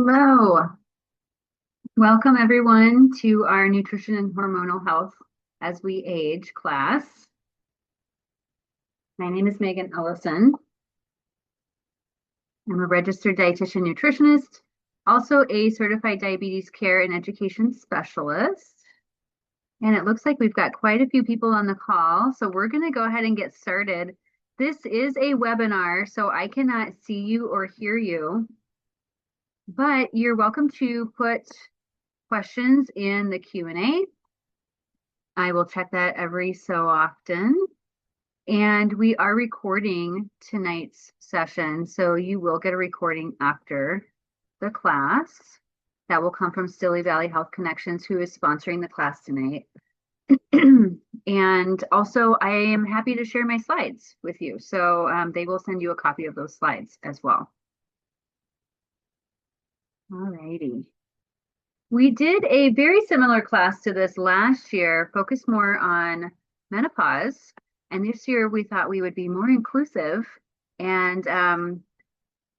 Hello. Welcome everyone to our Nutrition and Hormonal Health as We Age class. My name is Megan Ellison. I'm a registered dietitian nutritionist, also a certified diabetes care and education specialist. And it looks like we've got quite a few people on the call, so we're going to go ahead and get started. This is a webinar, so I cannot see you or hear you, but you're welcome to put questions in the Q&A. I will check that every so often. And we are recording tonight's session, so you will get a recording after the class. That will come from Stilly Valley Health Connections, who is sponsoring the class tonight. And also, I am happy to share my slides with you. So they will send you a copy of those slides as well. All righty. We did a very similar class to this last year, focused more on menopause. And this year we thought we would be more inclusive and,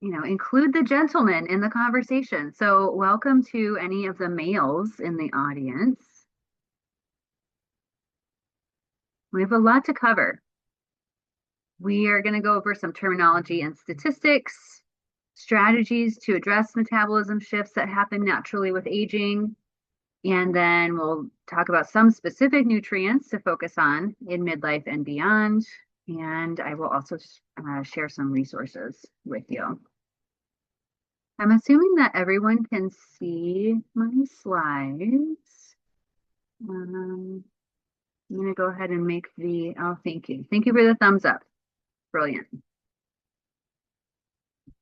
include the gentlemen in the conversation. So welcome to any of the males in the audience. We have a lot to cover. We are going to go over some terminology and statistics, strategies to address metabolism shifts that happen naturally with aging. And then we'll talk about some specific nutrients to focus on in midlife and beyond. And I will also share some resources with you. I'm assuming that everyone can see my slides. I'm going to go ahead and make oh, thank you. Thank you for the thumbs up. Brilliant.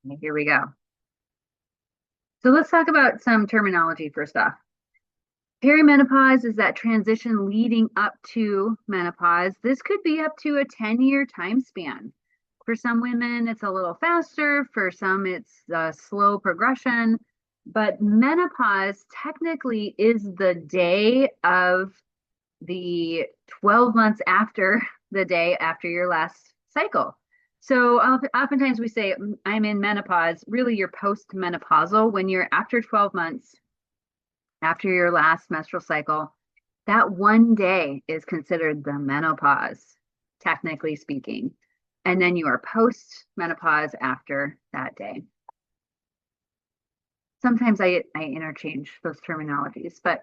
Okay, here we go. So let's talk about some terminology first off. Perimenopause is that transition leading up to menopause. This could be up to a 10-year time span. For some women, it's a little faster. For some, it's a slow progression. But menopause technically is the day of the 12 months after the day after your last cycle. So oftentimes we say, I'm in menopause. Really, you're post-menopausal when you're after 12 months after your last menstrual cycle. That one day is considered the menopause, technically speaking. And then you are post-menopause after that day. Sometimes I interchange those terminologies, but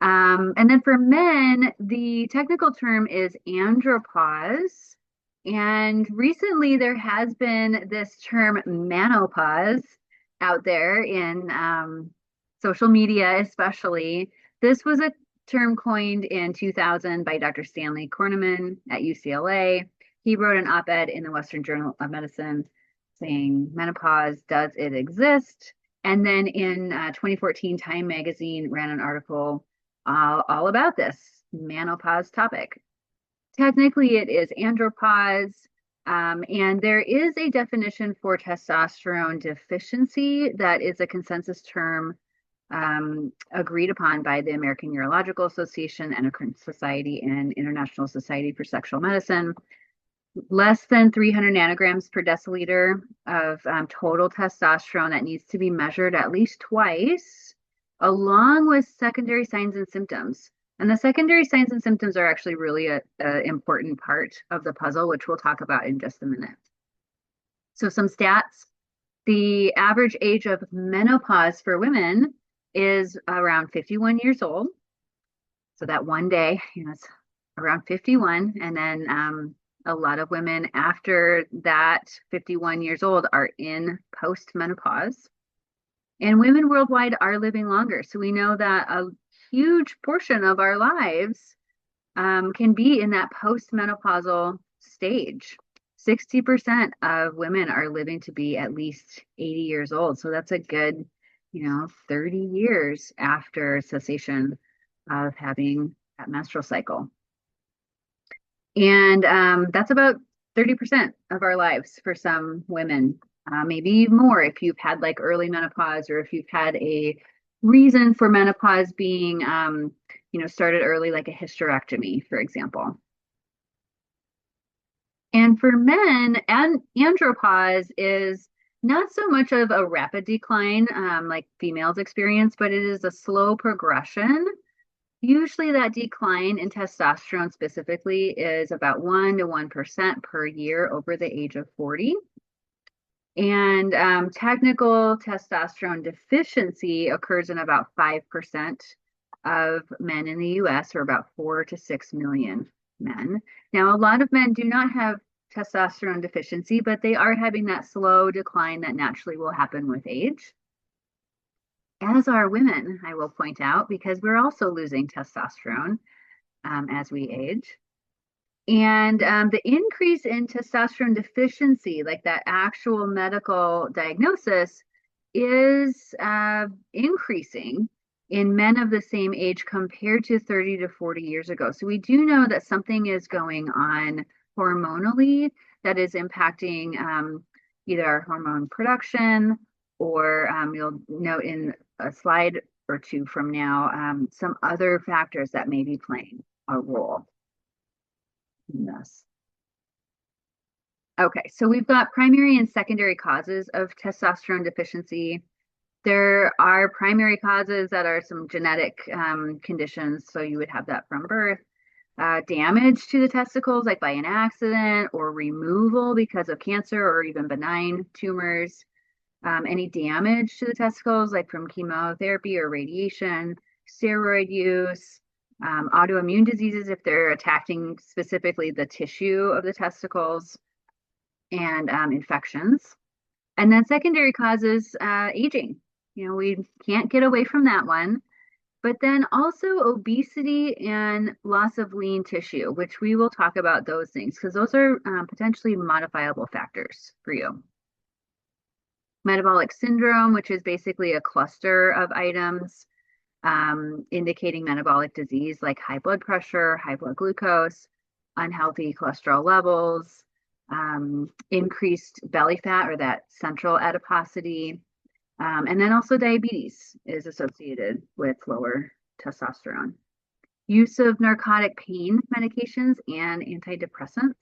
and then for men, the technical term is andropause. And recently there has been this term menopause out there in social media, especially. This was a term coined in 2000 by Dr. Stanley Korneman at UCLA. He wrote an op-ed in the Western Journal of Medicine saying, menopause, does it exist? And then in 2014, Time Magazine ran an article all about this menopause topic. Technically, it is andropause, and there is a definition for testosterone deficiency that is a consensus term agreed upon by the American Urological Association, Endocrine Society, and International Society for Sexual Medicine. Less than 300 nanograms per deciliter of total testosterone that needs to be measured at least twice, along with secondary signs and symptoms. And the secondary signs and symptoms are actually really an important part of the puzzle, which we'll talk about in just a minute. So some stats. The average age of menopause for women is around 51 years old. So that one day, it's around 51. And then a lot of women after that 51 years old are in post-menopause. And women worldwide are living longer. So we know that a huge portion of our lives can be in that post-menopausal stage. 60% of women are living to be at least 80 years old. So that's a good, 30 years after cessation of having that menstrual cycle. And that's about 30% of our lives for some women, maybe more if you've had like early menopause or if you've had a reason for menopause being, started early, like a hysterectomy, for example. And for men, andropause is Not so much of a rapid decline, like females experience, but it is a slow progression. Usually that decline in testosterone specifically is about 1 to 1% per year over the age of 40. And technical testosterone deficiency occurs in about 5% of men in the US, or about 4 to 6 million men. Now, a lot of men do not have testosterone deficiency, but they are having that slow decline that naturally will happen with age. As are women, I will point out, because we're also losing testosterone as we age. And the increase in testosterone deficiency, like that actual medical diagnosis, is increasing in men of the same age compared to 30 to 40 years ago. So we do know that something is going on hormonally that is impacting either our hormone production, or you'll note in a slide or two from now some other factors that may be playing a role. Yes. Okay, so we've got primary and secondary causes of testosterone deficiency. There are primary causes that are some genetic conditions, so you would have that from birth. Damage to the testicles, like by an accident, or removal because of cancer or even benign tumors. Any damage to the testicles, like from chemotherapy or radiation, steroid use, autoimmune diseases if they're attacking specifically the tissue of the testicles, and infections. And then secondary causes, aging. We can't get away from that one. But then also obesity and loss of lean tissue, which we will talk about those things because those are potentially modifiable factors for you. Metabolic syndrome, which is basically a cluster of items indicating metabolic disease like high blood pressure, high blood glucose, unhealthy cholesterol levels, increased belly fat or that central adiposity, and then also diabetes is associated with lower testosterone. Use of narcotic pain medications and antidepressants.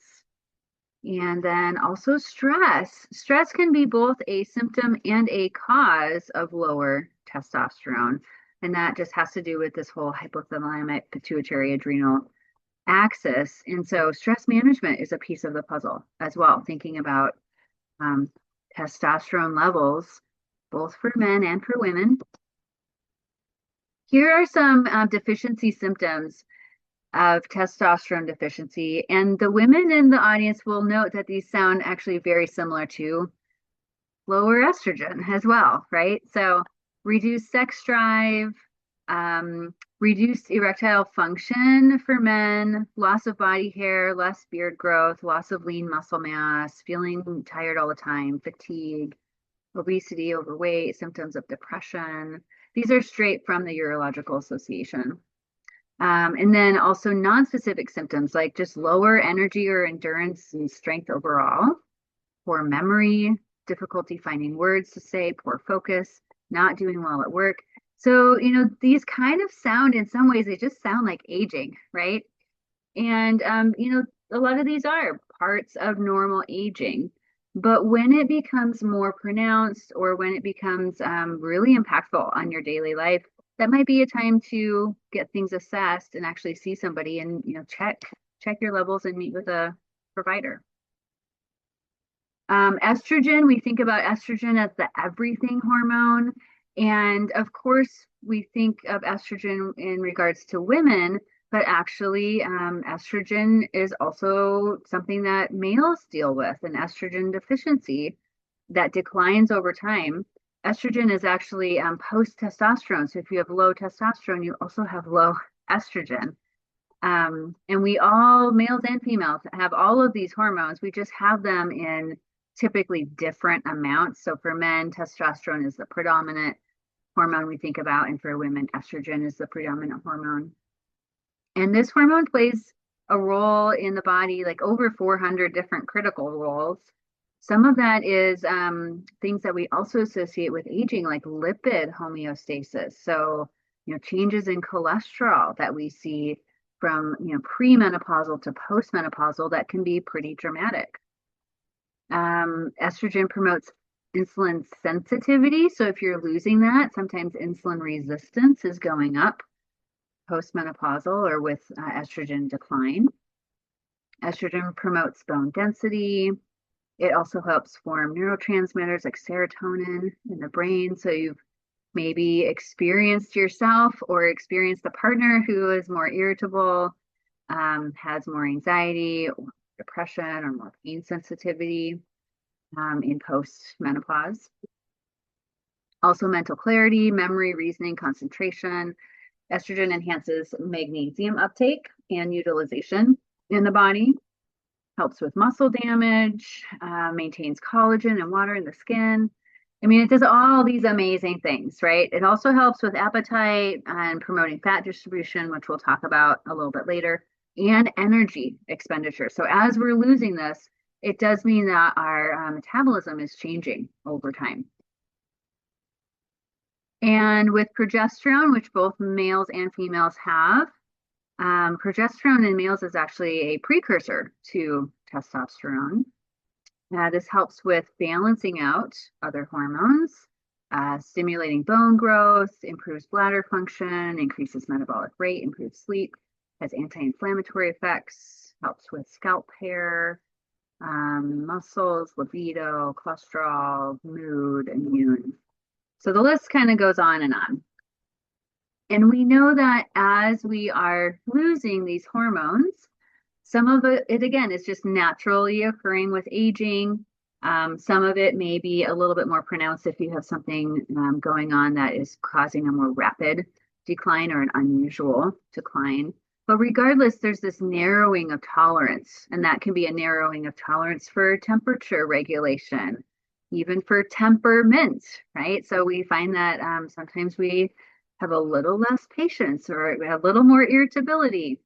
And then also stress. Stress can be both a symptom and a cause of lower testosterone. And that just has to do with this whole hypothalamic pituitary adrenal axis. And so stress management is a piece of the puzzle as well, thinking about testosterone levels, both for men and for women. Here are some deficiency symptoms of testosterone deficiency. And the women in the audience will note that these sound actually very similar to lower estrogen as well, right? So reduced sex drive, reduced erectile function for men, loss of body hair, less beard growth, loss of lean muscle mass, feeling tired all the time, fatigue, obesity, overweight, symptoms of depression. These are straight from the Urological Association. And then also non-specific symptoms like just lower energy or endurance and strength overall, poor memory, difficulty finding words to say, poor focus, not doing well at work. So, these kind of sound, in some ways, they just sound like aging, right? And, a lot of these are parts of normal aging. But when it becomes more pronounced, or when it becomes really impactful on your daily life, that might be a time to get things assessed and actually see somebody and check your levels and meet with a provider. Estrogen, we think about estrogen as the everything hormone. And of course, we think of estrogen in regards to women, but actually, estrogen is also something that males deal with, an estrogen deficiency that declines over time. Estrogen is actually post-testosterone. So if you have low testosterone, you also have low estrogen. And we all, males and females, have all of these hormones. We just have them in typically different amounts. So for men, testosterone is the predominant hormone we think about, and for women, estrogen is the predominant hormone. And this hormone plays a role in the body, like over 400 different critical roles. Some of that is things that we also associate with aging, like lipid homeostasis. So, changes in cholesterol that we see from, premenopausal to postmenopausal that can be pretty dramatic. Estrogen promotes insulin sensitivity. So if you're losing that, sometimes insulin resistance is going up postmenopausal or with estrogen decline. Estrogen promotes bone density. It also helps form neurotransmitters like serotonin in the brain. So you've maybe experienced yourself or experienced a partner who is more irritable, has more anxiety, or depression, or more pain sensitivity in post-menopause. Also mental clarity, memory, reasoning, concentration. Estrogen enhances magnesium uptake and utilization in the body, helps with muscle damage, maintains collagen and water in the skin. I mean, it does all these amazing things, right? It also helps with appetite and promoting fat distribution, which we'll talk about a little bit later, and energy expenditure. So as we're losing this, it does mean that our metabolism is changing over time. And with progesterone, which both males and females have, progesterone in males is actually a precursor to testosterone. This helps with balancing out other hormones, stimulating bone growth, improves bladder function, increases metabolic rate, improves sleep, has anti-inflammatory effects, helps with scalp hair, muscles, libido, cholesterol, mood, immune. So the list kind of goes on and on. And we know that as we are losing these hormones, some of it again, is just naturally occurring with aging. Some of it may be a little bit more pronounced if you have something going on that is causing a more rapid decline or an unusual decline. But regardless, there's this narrowing of tolerance, and that can be a narrowing of tolerance for temperature regulation, even for temperament, right? So we find that sometimes we have a little less patience or we have a little more irritability.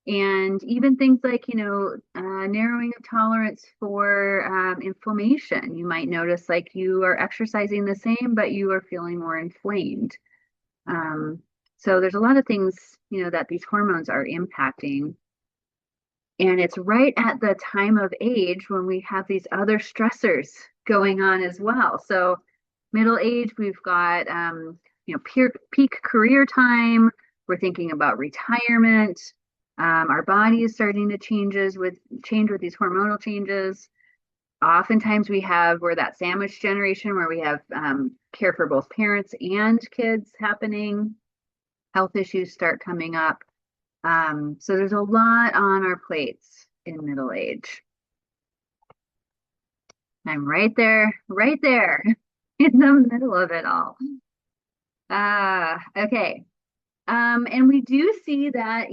And even things like, narrowing of tolerance for inflammation. You might notice like you are exercising the same, but you are feeling more inflamed. So there's a lot of things, that these hormones are impacting. And it's right at the time of age when we have these other stressors going on as well. So middle age, we've got, peak career time. We're thinking about retirement. Our body is starting to change with these hormonal changes. Oftentimes we're that sandwich generation where we have care for both parents and kids happening. Health issues start coming up. So there's a lot on our plates in middle age. I'm right there in the middle of it all. Okay. And we do see that,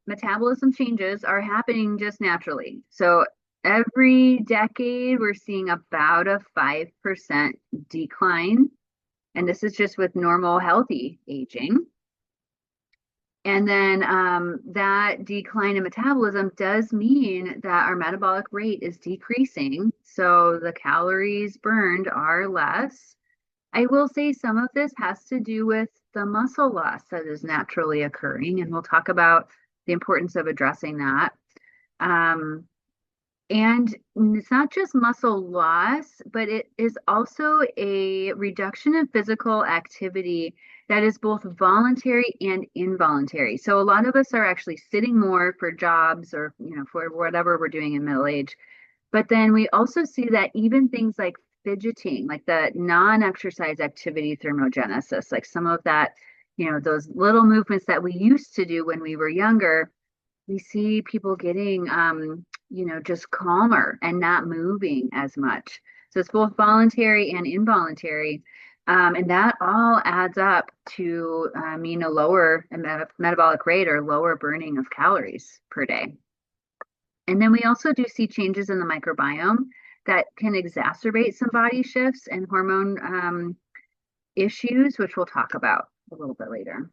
metabolism changes are happening just naturally. So every decade, we're seeing about a 5% decline. And this is just with normal, healthy aging. And then that decline in metabolism does mean that our metabolic rate is decreasing. So the calories burned are less. I will say some of this has to do with the muscle loss that is naturally occurring, and we'll talk about the importance of addressing that. And it's not just muscle loss, but it is also a reduction in physical activity that is both voluntary and involuntary. So a lot of us are actually sitting more for jobs or, for whatever we're doing in middle age. But then we also see that even things like fidgeting, like the non-exercise activity thermogenesis, like some of that, those little movements that we used to do when we were younger, we see people getting, just calmer and not moving as much. So it's both voluntary and involuntary. And that all adds up to mean a lower metabolic rate or lower burning of calories per day. And then we also do see changes in the microbiome that can exacerbate some body shifts and hormone issues, which we'll talk about a little bit later.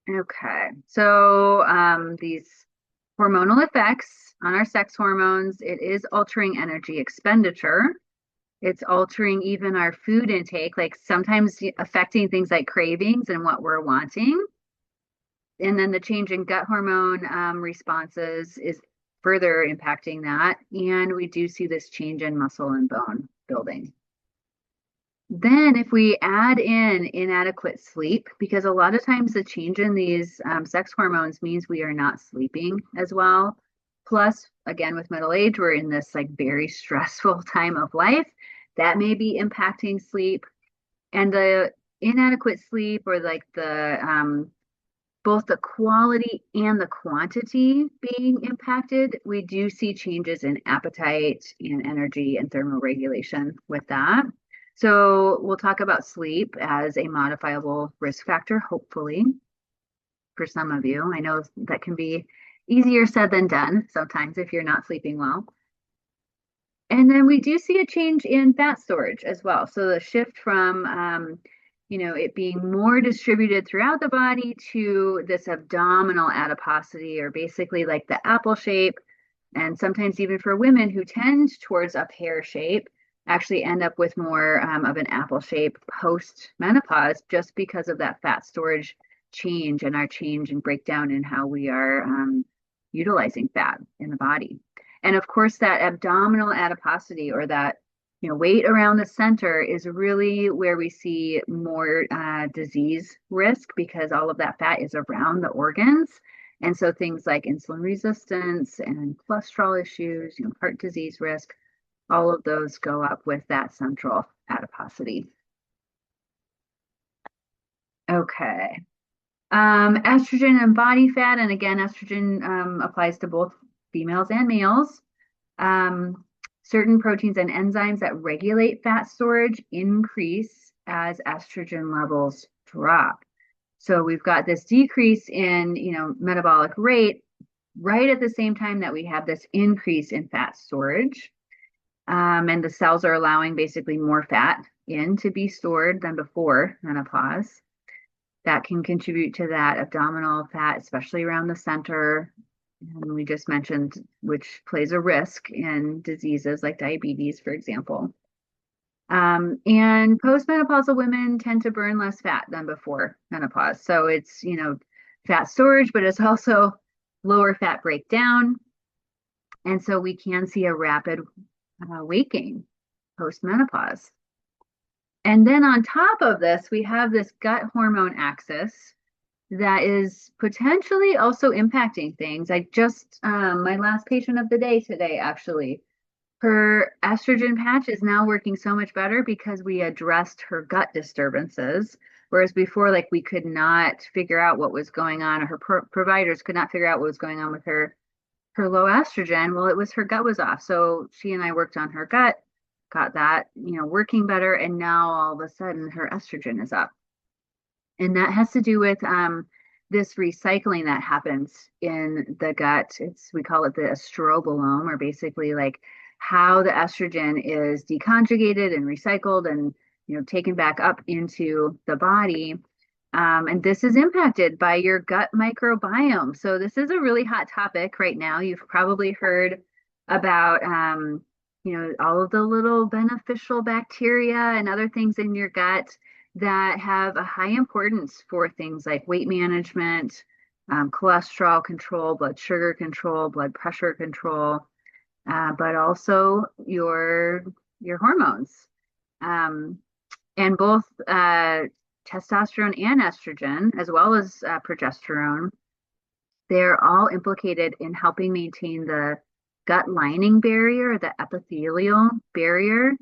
Okay, so these hormonal effects on our sex hormones, it is altering energy expenditure. It's altering even our food intake, like sometimes affecting things like cravings and what we're wanting. And then the change in gut hormone responses is further impacting that. And we do see this change in muscle and bone building. Then if we add in inadequate sleep, because a lot of times the change in these sex hormones means we are not sleeping as well. Plus, again, with middle age, we're in this like very stressful time of life that may be impacting sleep. And the inadequate sleep or like the both the quality and the quantity being impacted, we do see changes in appetite and energy and thermoregulation with that. So we'll talk about sleep as a modifiable risk factor, hopefully, for some of you. I know that can be easier said than done sometimes if you're not sleeping well. And then we do see a change in fat storage as well. So the shift from it being more distributed throughout the body to this abdominal adiposity, or basically like the apple shape. And sometimes even for women who tend towards a pear shape, actually end up with more of an apple shape post menopause, just because of that fat storage change and our change and breakdown in how we are utilizing fat in the body. And of course, that abdominal adiposity, or that weight around the center, is really where we see more disease risk, because all of that fat is around the organs. And so things like insulin resistance and cholesterol issues, heart disease risk, all of those go up with that central adiposity. Okay. Estrogen and body fat, and again, estrogen applies to both females and males. Certain proteins and enzymes that regulate fat storage increase as estrogen levels drop. So we've got this decrease in, metabolic rate right at the same time that we have this increase in fat storage. And the cells are allowing basically more fat in to be stored than before menopause. That can contribute to that abdominal fat, especially around the center. And we just mentioned, which plays a risk in diseases like diabetes, for example. And postmenopausal women tend to burn less fat than before menopause. So it's, fat storage, but it's also lower fat breakdown. And so we can see a rapid weight gain post-menopause. And then on top of this, we have this gut hormone axis that is potentially also impacting things. I just, my last patient of the day today, actually, her estrogen patch is now working so much better because we addressed her gut disturbances. Whereas before, like, we could not figure out what was going on, or her providers could not figure out what was going on with her low estrogen. Well, it was her gut was off. So she and I worked on her gut, got that, working better. And now all of a sudden her estrogen is up. And that has to do with this recycling that happens in the gut. We call it the estrobolome, or basically like how the estrogen is deconjugated and recycled and taken back up into the body. And this is impacted by your gut microbiome. So this is a really hot topic right now. You've probably heard about all of the little beneficial bacteria and other things in your gut that have a high importance for things like weight management, cholesterol control, blood sugar control, blood pressure control, but also your hormones. And both testosterone and estrogen, as well as progesterone, they're all implicated in helping maintain the gut lining barrier, the epithelial barrier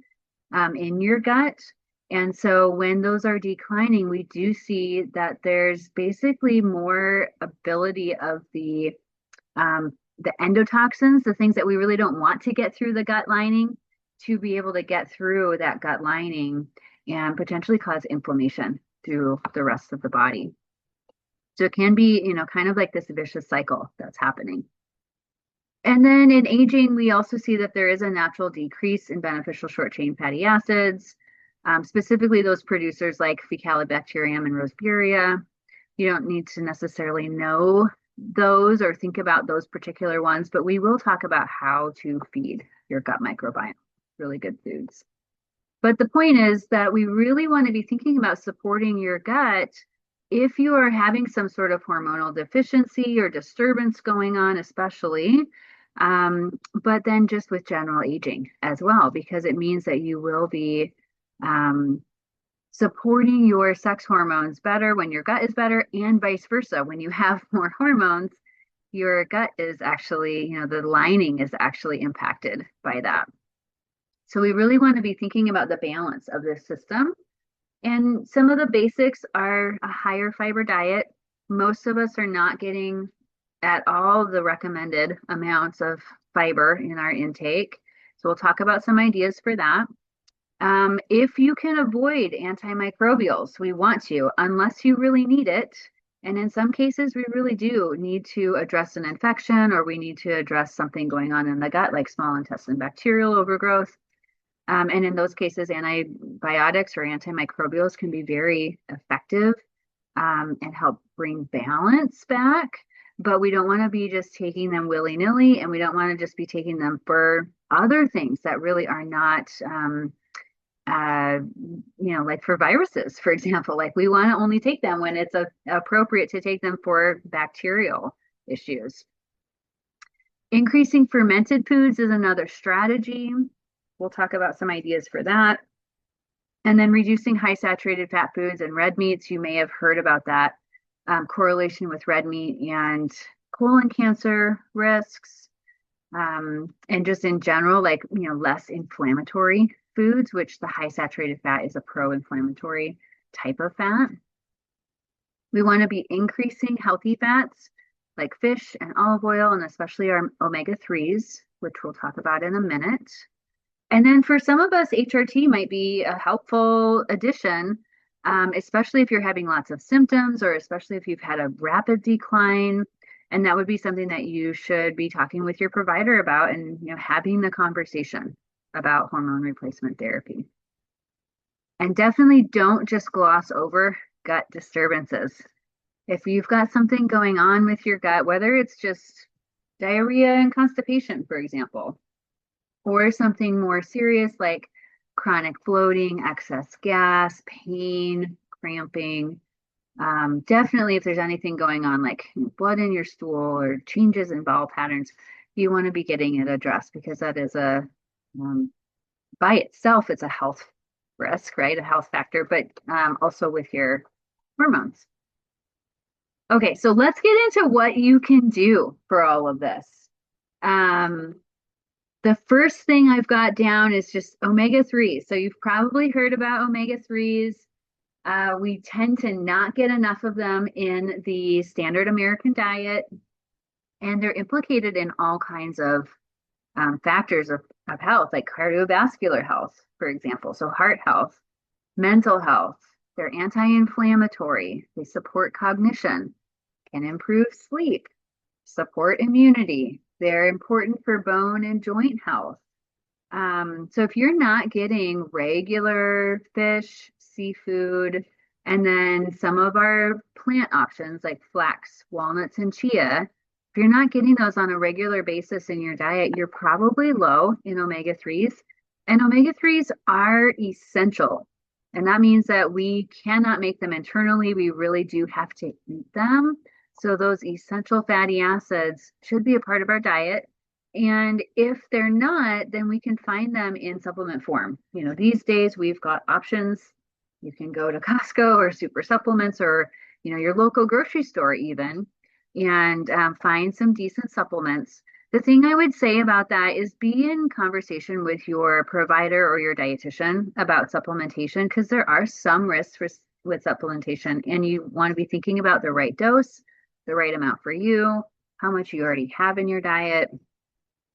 in your gut. And so when those are declining, we do see that there's basically more ability of the endotoxins, the things that we really don't want to get through the gut lining, to be able to get through that gut lining and potentially cause inflammation through the rest of the body. So it can be, kind of like this vicious cycle that's happening. And then in aging, we also see that there is a natural decrease in beneficial short chain fatty acids, specifically those producers like Faecalibacterium and Roseburia. You don't need to necessarily know those or think about those particular ones, but we will talk about how to feed your gut microbiome really good foods. But the point is that we really want to be thinking about supporting your gut if you are having some sort of hormonal deficiency or disturbance going on, especially. But then just with general aging as well, because it means that you will be um, supporting your sex hormones better when your gut is better, and vice versa. When you have more hormones, your gut is actually, the lining is actually impacted by that. So we really want to be thinking about the balance of this system. And some of the basics are a higher fiber diet. Most of us are not getting at all the recommended amounts of fiber in our intake. So we'll talk about some ideas for that. If you can avoid antimicrobials, we want to, unless you really need it. And in some cases, we really do need to address an infection, or we need to address something going on in the gut, like small intestine bacterial overgrowth. And in those cases, antibiotics or antimicrobials can be very effective and help bring balance back. But we don't want to be just taking them willy-nilly, and we don't want to just be taking them for other things that really are not, like for viruses, for example. Like we want to only take them when it's appropriate to take them for bacterial issues. Increasing fermented foods is another strategy. We'll talk about some ideas for that. And then reducing high saturated fat foods and red meats. You may have heard about that correlation with red meat and colon cancer risks. And just in general, like, less inflammatory foods, which the high saturated fat is a pro-inflammatory type of fat. We want to be increasing healthy fats like fish and olive oil, and especially our omega-3s, which we'll talk about in a minute. And then for some of us, HRT might be a helpful addition, especially if you're having lots of symptoms, or especially if you've had a rapid decline. And that would be something that you should be talking with your provider about, and having the conversation about hormone replacement therapy. And definitely don't just gloss over gut disturbances. If you've got something going on with your gut, whether it's just diarrhea and constipation, for example, or something more serious like chronic bloating, excess gas, pain, cramping. Definitely, if there's anything going on like blood in your stool or changes in bowel patterns, you want to be getting it addressed, because that is by itself, it's a health risk, right? A health factor, but also with your hormones. Okay, so let's get into what you can do for all of this. The first thing I've got down is just omega-3s. So you've probably heard about omega-3s. We tend to not get enough of them in the standard American diet, and they're implicated in all kinds of factors of health, like cardiovascular health, for example. So heart health, mental health. They're anti-inflammatory. They support cognition, can improve sleep, support immunity. They're important for bone and joint health. So if you're not getting regular fish, seafood, and then some of our plant options like flax, walnuts, and chia, if you're not getting those on a regular basis in your diet, you're probably low in omega-3s. And omega-3s are essential. And that means that we cannot make them internally. We really do have to eat them. So those essential fatty acids should be a part of our diet. And if they're not, then we can find them in supplement form. These days we've got options. You can go to Costco or Super Supplements, or, your local grocery store even, and find some decent supplements. The thing I would say about that is be in conversation with your provider or your dietitian about supplementation, because there are some risks with supplementation, and you want to be thinking about the right dose, the right amount for you, how much you already have in your diet.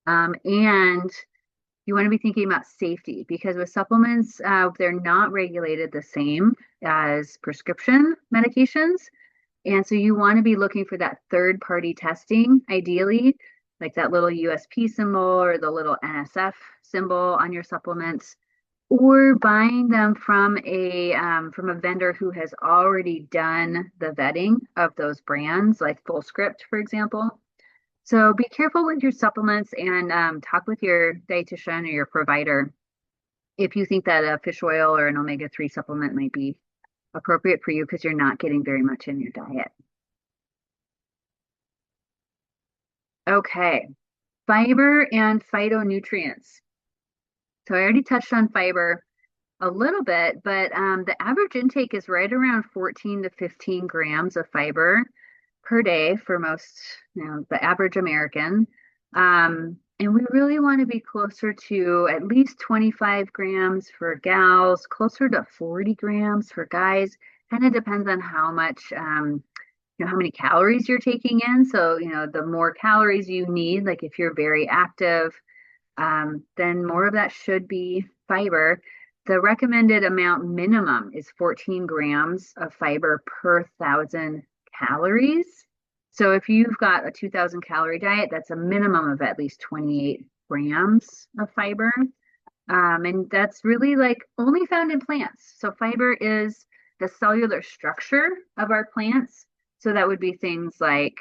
And you want to be thinking about safety, because with supplements, they're not regulated the same as prescription medications. And so you want to be looking for that third party testing, ideally, like that little USP symbol or the little NSF symbol on your supplements, or buying them from a vendor who has already done the vetting of those brands, like Full Script, for example. So be careful with your supplements, and talk with your dietitian or your provider if you think that a fish oil or an omega-3 supplement might be appropriate for you, because you're not getting very much in your diet. Okay. fiber and phytonutrients. So I already touched on fiber a little bit, but the average intake is right around 14 to 15 grams of fiber per day for most, the average American. And we really want to be closer to at least 25 grams for gals, closer to 40 grams for guys. Kind of depends on how much, how many calories you're taking in. So, the more calories you need, like if you're very active, then more of that should be fiber. The recommended amount minimum is 14 grams of fiber per 1,000 calories. So if you've got a 2,000 calorie diet, that's a minimum of at least 28 grams of fiber. And that's really like only found in plants. So fiber is the cellular structure of our plants. So that would be things like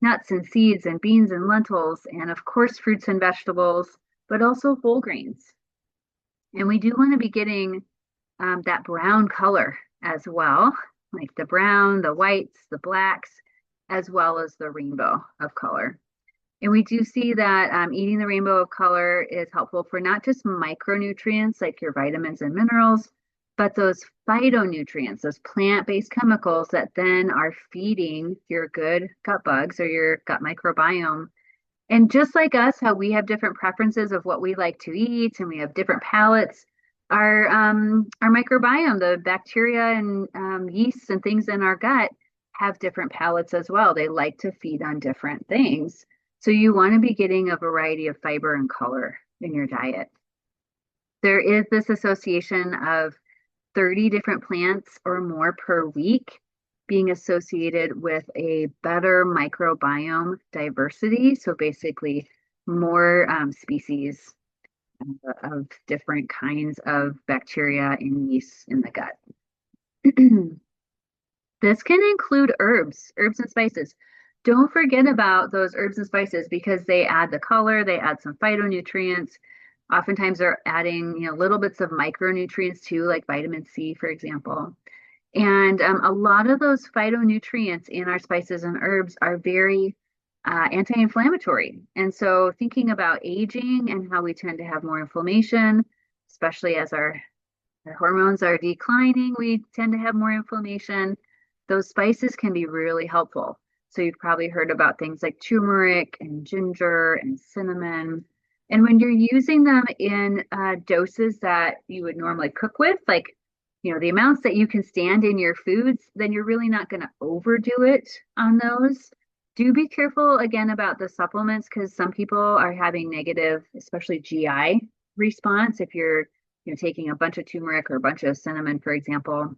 nuts and seeds and beans and lentils, and of course, fruits and vegetables, but also whole grains. And we do want to be getting that brown color as well, like the brown, the whites, the blacks, as well as the rainbow of color. And we do see that eating the rainbow of color is helpful for not just micronutrients like your vitamins and minerals, but those phytonutrients, those plant-based chemicals that then are feeding your good gut bugs or your gut microbiome. And just like us, how we have different preferences of what we like to eat, and we have different palates, our microbiome, the bacteria and yeasts and things in our gut have different palates as well. They like to feed on different things. So you want to be getting a variety of fiber and color in your diet. There is this association of 30 different plants or more per week being associated with a better microbiome diversity. So basically, more species of different kinds of bacteria and yeast in the gut. This can include herbs and spices. Don't forget about those herbs and spices because they add the color, they add some phytonutrients. Oftentimes they're adding, little bits of micronutrients too, like vitamin C, for example. And a lot of those phytonutrients in our spices and herbs are very anti-inflammatory. And so thinking about aging and how we tend to have more inflammation, especially as our hormones are declining, we tend to have more inflammation. Those spices can be really helpful. So you've probably heard about things like turmeric and ginger and cinnamon. And when you're using them in doses that you would normally cook with, like, the amounts that you can stand in your foods, then you're really not going to overdo it on those. Do be careful again about the supplements because some people are having negative, especially GI response. If you're, taking a bunch of turmeric or a bunch of cinnamon, for example,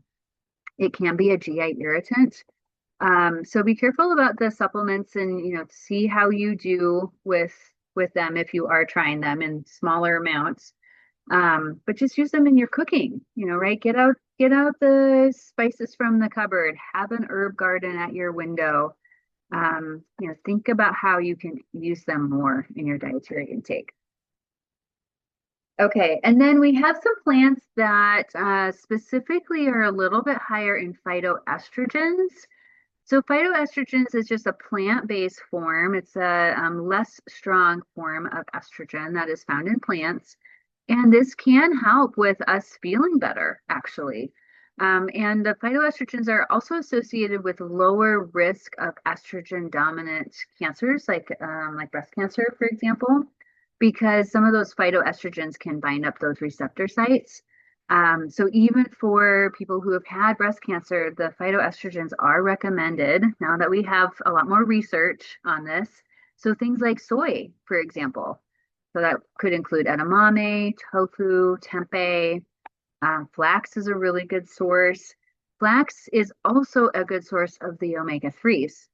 it can be a GI irritant. So be careful about the supplements and, see how you do with them if you are trying them in smaller amounts. But just use them in your cooking, right? Get out the spices from the cupboard, have an herb garden at your window. Think about how you can use them more in your dietary intake. Okay, and then we have some plants that specifically are a little bit higher in phytoestrogens. So phytoestrogens is just a plant-based form. It's a less strong form of estrogen that is found in plants. And this can help with us feeling better, actually. And the phytoestrogens are also associated with lower risk of estrogen dominant cancers, like breast cancer, for example, because some of those phytoestrogens can bind up those receptor sites. So even for people who have had breast cancer, the phytoestrogens are recommended now that we have a lot more research on this. So things like soy, for example. So that could include edamame, tofu, tempeh. Flax is a really good source. Flax is also a good source of the omega-3s.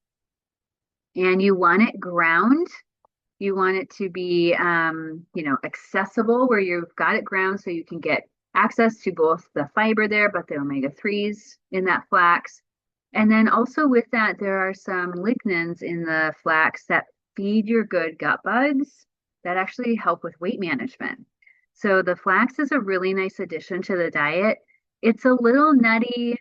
And you want it ground. You want it to be, accessible where you've got it ground so you can get access to both the fiber there, but the omega-3s in that flax. And then also with that, there are some lignans in the flax that feed your good gut bugs that actually help with weight management. So the flax is a really nice addition to the diet. It's a little nutty.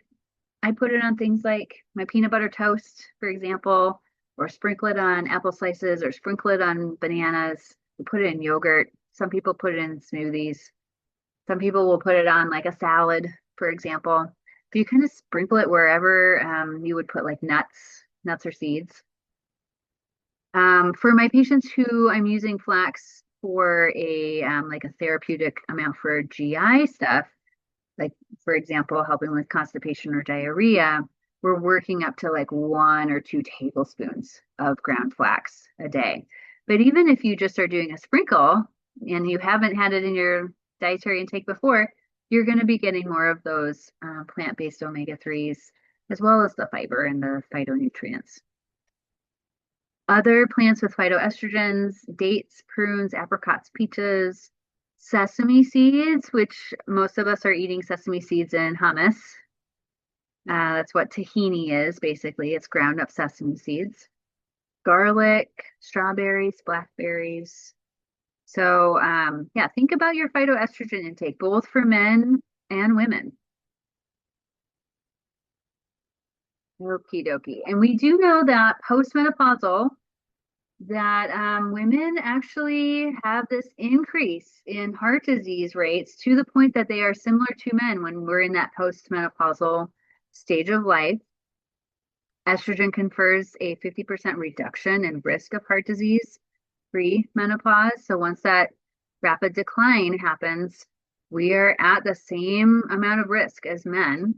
I put it on things like my peanut butter toast, for example, or sprinkle it on apple slices or sprinkle it on bananas. You put it in yogurt. Some people put it in smoothies. Some people will put it on like a salad, for example. If you kind of sprinkle it wherever you would put like nuts or seeds. For my patients who I'm using flax for a like a therapeutic amount for GI stuff, like for example, helping with constipation or diarrhea, we're working up to like 1 or 2 tablespoons of ground flax a day. But even if you just are doing a sprinkle and you haven't had it in your dietary intake before, you're going to be getting more of those plant-based omega-3s, as well as the fiber and the phytonutrients. Other plants with phytoestrogens, dates, prunes, apricots, peaches, sesame seeds, which most of us are eating sesame seeds in hummus. That's what tahini is, basically. It's ground up sesame seeds. Garlic, strawberries, blackberries. So, yeah, think about your phytoestrogen intake, both for men and women. Okie dokie. And we do know that postmenopausal, that women actually have this increase in heart disease rates to the point that they are similar to men when we're in that postmenopausal stage of life. Estrogen confers a 50% reduction in risk of heart disease pre-menopause. So once that rapid decline happens, we are at the same amount of risk as men.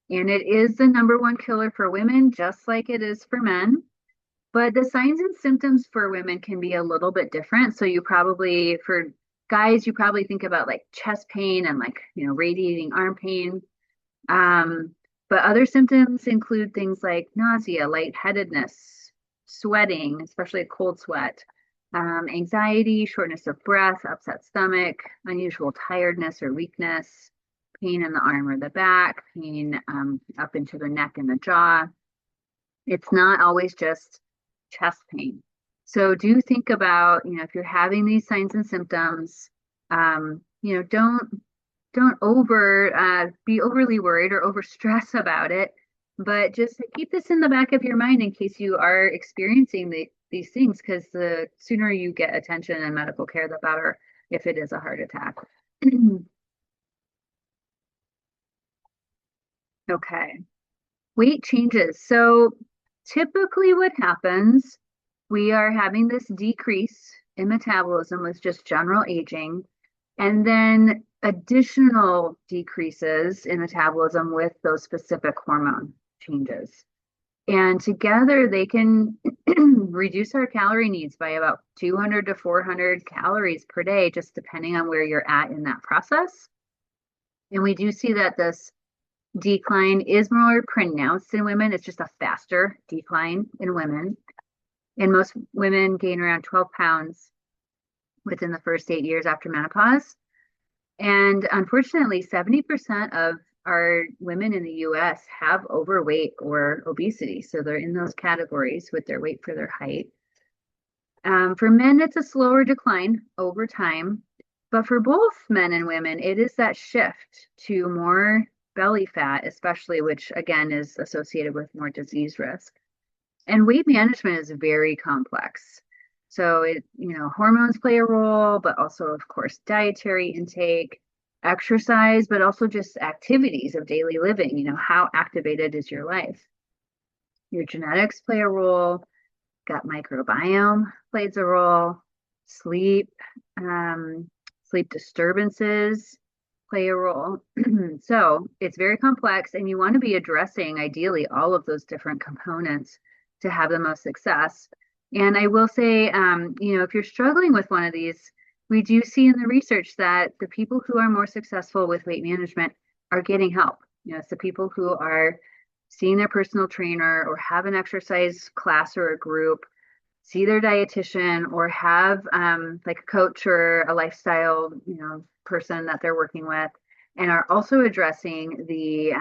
And it is the #1 killer for women, just like it is for men. But the signs and symptoms for women can be a little bit different. So you probably, for guys, you probably think about like chest pain and like, radiating arm pain. But other symptoms include things like nausea, lightheadedness, sweating, especially a cold sweat, anxiety, shortness of breath, upset stomach, unusual tiredness or weakness, pain in the arm or the back, pain up into the neck and the jaw. It's not always just chest pain. So do think about, if you're having these signs and symptoms, don't be overly worried or over stress about it, but just keep this in the back of your mind in case you are experiencing these things, because the sooner you get attention and medical care, the better if it is a heart attack. Okay. Weight changes. So typically what happens, we are having this decrease in metabolism with just general aging, and then additional decreases in metabolism with those specific hormone changes. And together they can reduce our calorie needs by about 200 to 400 calories per day, just depending on where you're at in that process. And we do see that this decline is more pronounced in women. It's just a faster decline in women. And most women gain around 12 pounds within the first 8 years after menopause. And unfortunately, 70% of our women in the US have overweight or obesity. So they're in those categories with their weight for their height. For men, it's a slower decline over time. But for both men and women, it is that shift to more belly fat, especially, which again is associated with more disease risk. And weight management is very complex. So hormones play a role, but also, of course, dietary intake, exercise, but also just activities of daily living. How activated is your life? Your genetics play a role, gut microbiome plays a role, sleep, sleep disturbances play a role. So it's very complex, and you want to be addressing ideally all of those different components to have the most success. And I will say, if you're struggling with one of these, we do see in the research that the people who are more successful with weight management are getting help. It's the people who are seeing their personal trainer or have an exercise class or a group, see their dietitian, or have like a coach or a lifestyle, person that they're working with, and are also addressing the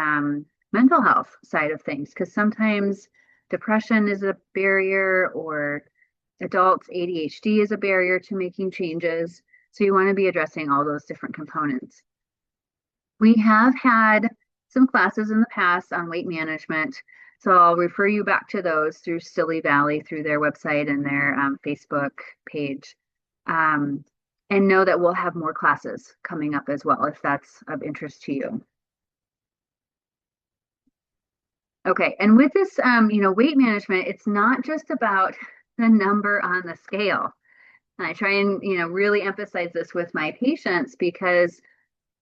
mental health side of things, because sometimes depression is a barrier, or adults ADHD is a barrier to making changes. So you want to be addressing all those different components. We have had some classes in the past on weight management. So I'll refer you back to those through Stilly Valley, through their website and their Facebook page. Um, and know that we'll have more classes coming up as well, if that's of interest to you. Okay, and with this, weight management, it's not just about the number on the scale. And I try and, really emphasize this with my patients because,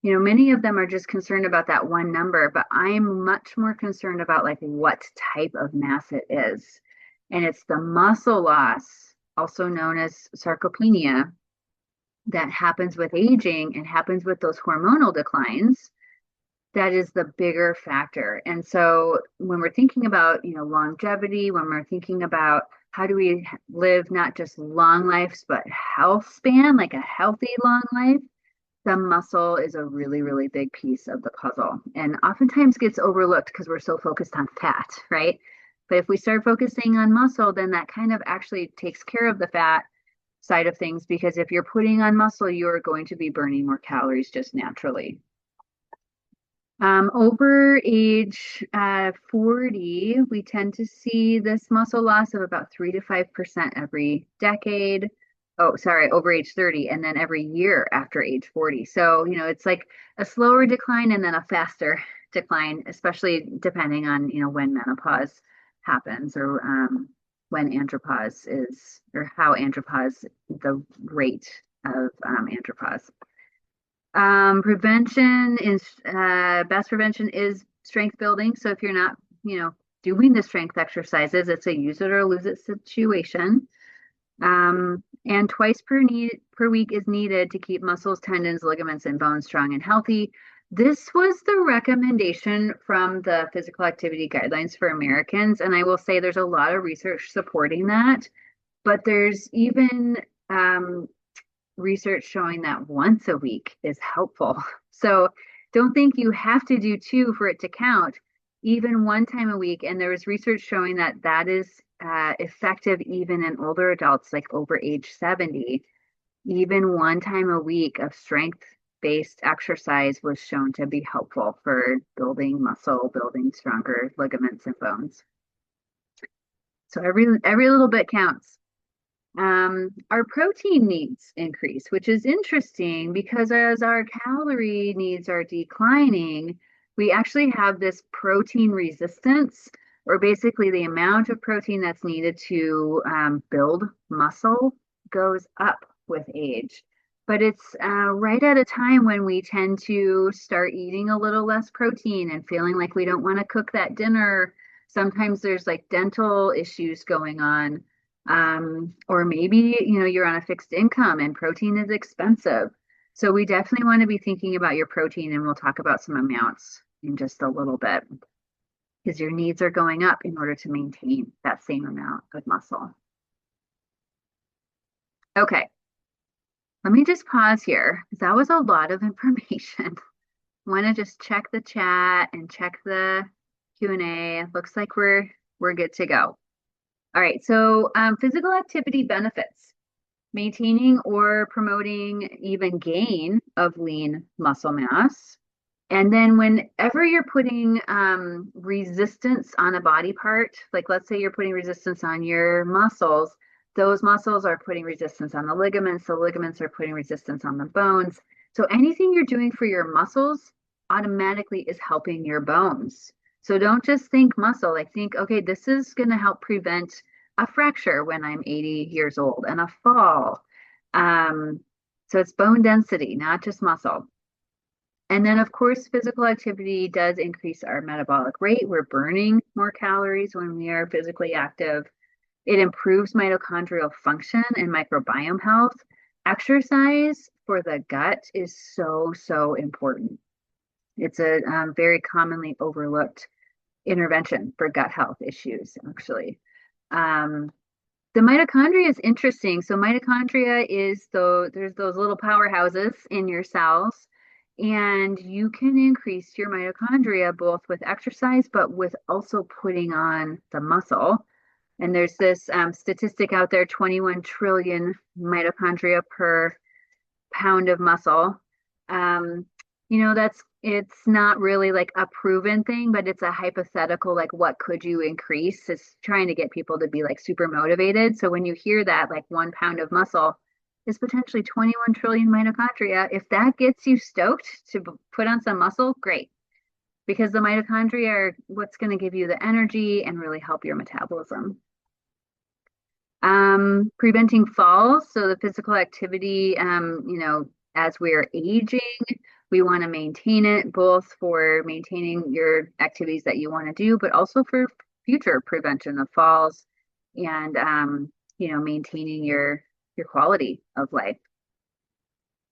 many of them are just concerned about that one number, but I'm much more concerned about like what type of mass it is. And it's the muscle loss, also known as sarcopenia, that happens with aging and happens with those hormonal declines. That is the bigger factor. And so when we're thinking about, longevity, when we're thinking about how do we live not just long lives, but health span, like a healthy long life, the muscle is a really, really big piece of the puzzle and oftentimes gets overlooked because we're so focused on fat, right? But if we start focusing on muscle, then that kind of actually takes care of the fat side of things because if you're putting on muscle, you're going to be burning more calories just naturally. Over age 40, we tend to see this muscle loss of about 3 to 5% every decade. Oh, sorry, over age 30, and then every year after age 40. So, it's like a slower decline and then a faster decline, especially depending on, when menopause happens or when andropause is, or how andropause, the rate of andropause. Prevention is best prevention is strength building. So if you're not, doing the strength exercises, it's a use it or lose it situation. And twice per week is needed to keep muscles, tendons, ligaments, and bones strong and healthy. This was the recommendation from the physical activity guidelines for Americans. And I will say there's a lot of research supporting that, but there's even research showing that once a week is helpful. So don't think you have to do two for it to count, even one time a week. And there was research showing that that is effective even in older adults, like over age 70. Even one time a week of strength-based exercise was shown to be helpful for building muscle, building stronger ligaments and bones. So every little bit counts. Our protein needs increase, which is interesting because as our calorie needs are declining, we actually have this protein resistance, or basically the amount of protein that's needed to build muscle goes up with age. But it's right at a time when we tend to start eating a little less protein and feeling like we don't want to cook that dinner. Sometimes there's like dental issues going on. Or maybe, you're on a fixed income and protein is expensive. So we definitely want to be thinking about your protein and we'll talk about some amounts in just a little bit because your needs are going up in order to maintain that same amount of muscle. Okay, let me just pause here because that was a lot of information. I want to just check the chat and check the Q&A. It looks like we're good to go. All right, so physical activity benefits, maintaining or promoting even gain of lean muscle mass. And then whenever you're putting resistance on a body part, like let's say you're putting resistance on your muscles, those muscles are putting resistance on the ligaments are putting resistance on the bones. So anything you're doing for your muscles automatically is helping your bones. So don't just think muscle, like think, okay, this is going to help prevent a fracture when I'm 80 years old and a fall. So it's bone density, not just muscle. And then, of course, physical activity does increase our metabolic rate. We're burning more calories when we are physically active. It improves mitochondrial function and microbiome health. Exercise for the gut is so, so important. It's a very commonly overlooked intervention for gut health issues, actually. The mitochondria is interesting. So mitochondria is there's those little powerhouses in your cells, and you can increase your mitochondria both with exercise, but with also putting on the muscle. And there's this statistic out there, 21 trillion mitochondria per pound of muscle. That's It's not really like a proven thing, but it's a hypothetical, like what could you increase? It's trying to get people to be like super motivated. So when you hear that, like 1 pound of muscle is potentially 21 trillion mitochondria. If that gets you stoked to put on some muscle, great. Because the mitochondria are what's going to give you the energy and really help your metabolism. Preventing falls. So the physical activity, as we're aging, we want to maintain it both for maintaining your activities that you want to do, but also for future prevention of falls and, maintaining your quality of life.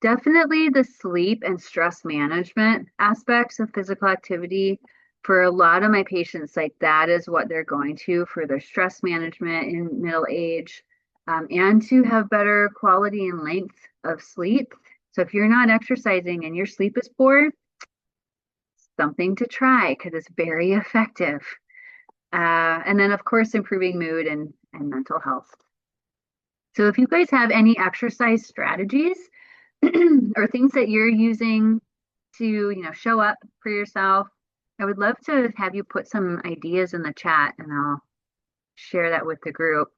Definitely the sleep and stress management aspects of physical activity. For a lot of my patients, like that is what they're going to for their stress management in middle age, and to have better quality and length of sleep. So if you're not exercising and your sleep is poor, something to try because it's very effective. And then, of course, improving mood and mental health. So if you guys have any exercise strategies or things that you're using to, show up for yourself, I would love to have you put some ideas in the chat and I'll share that with the group.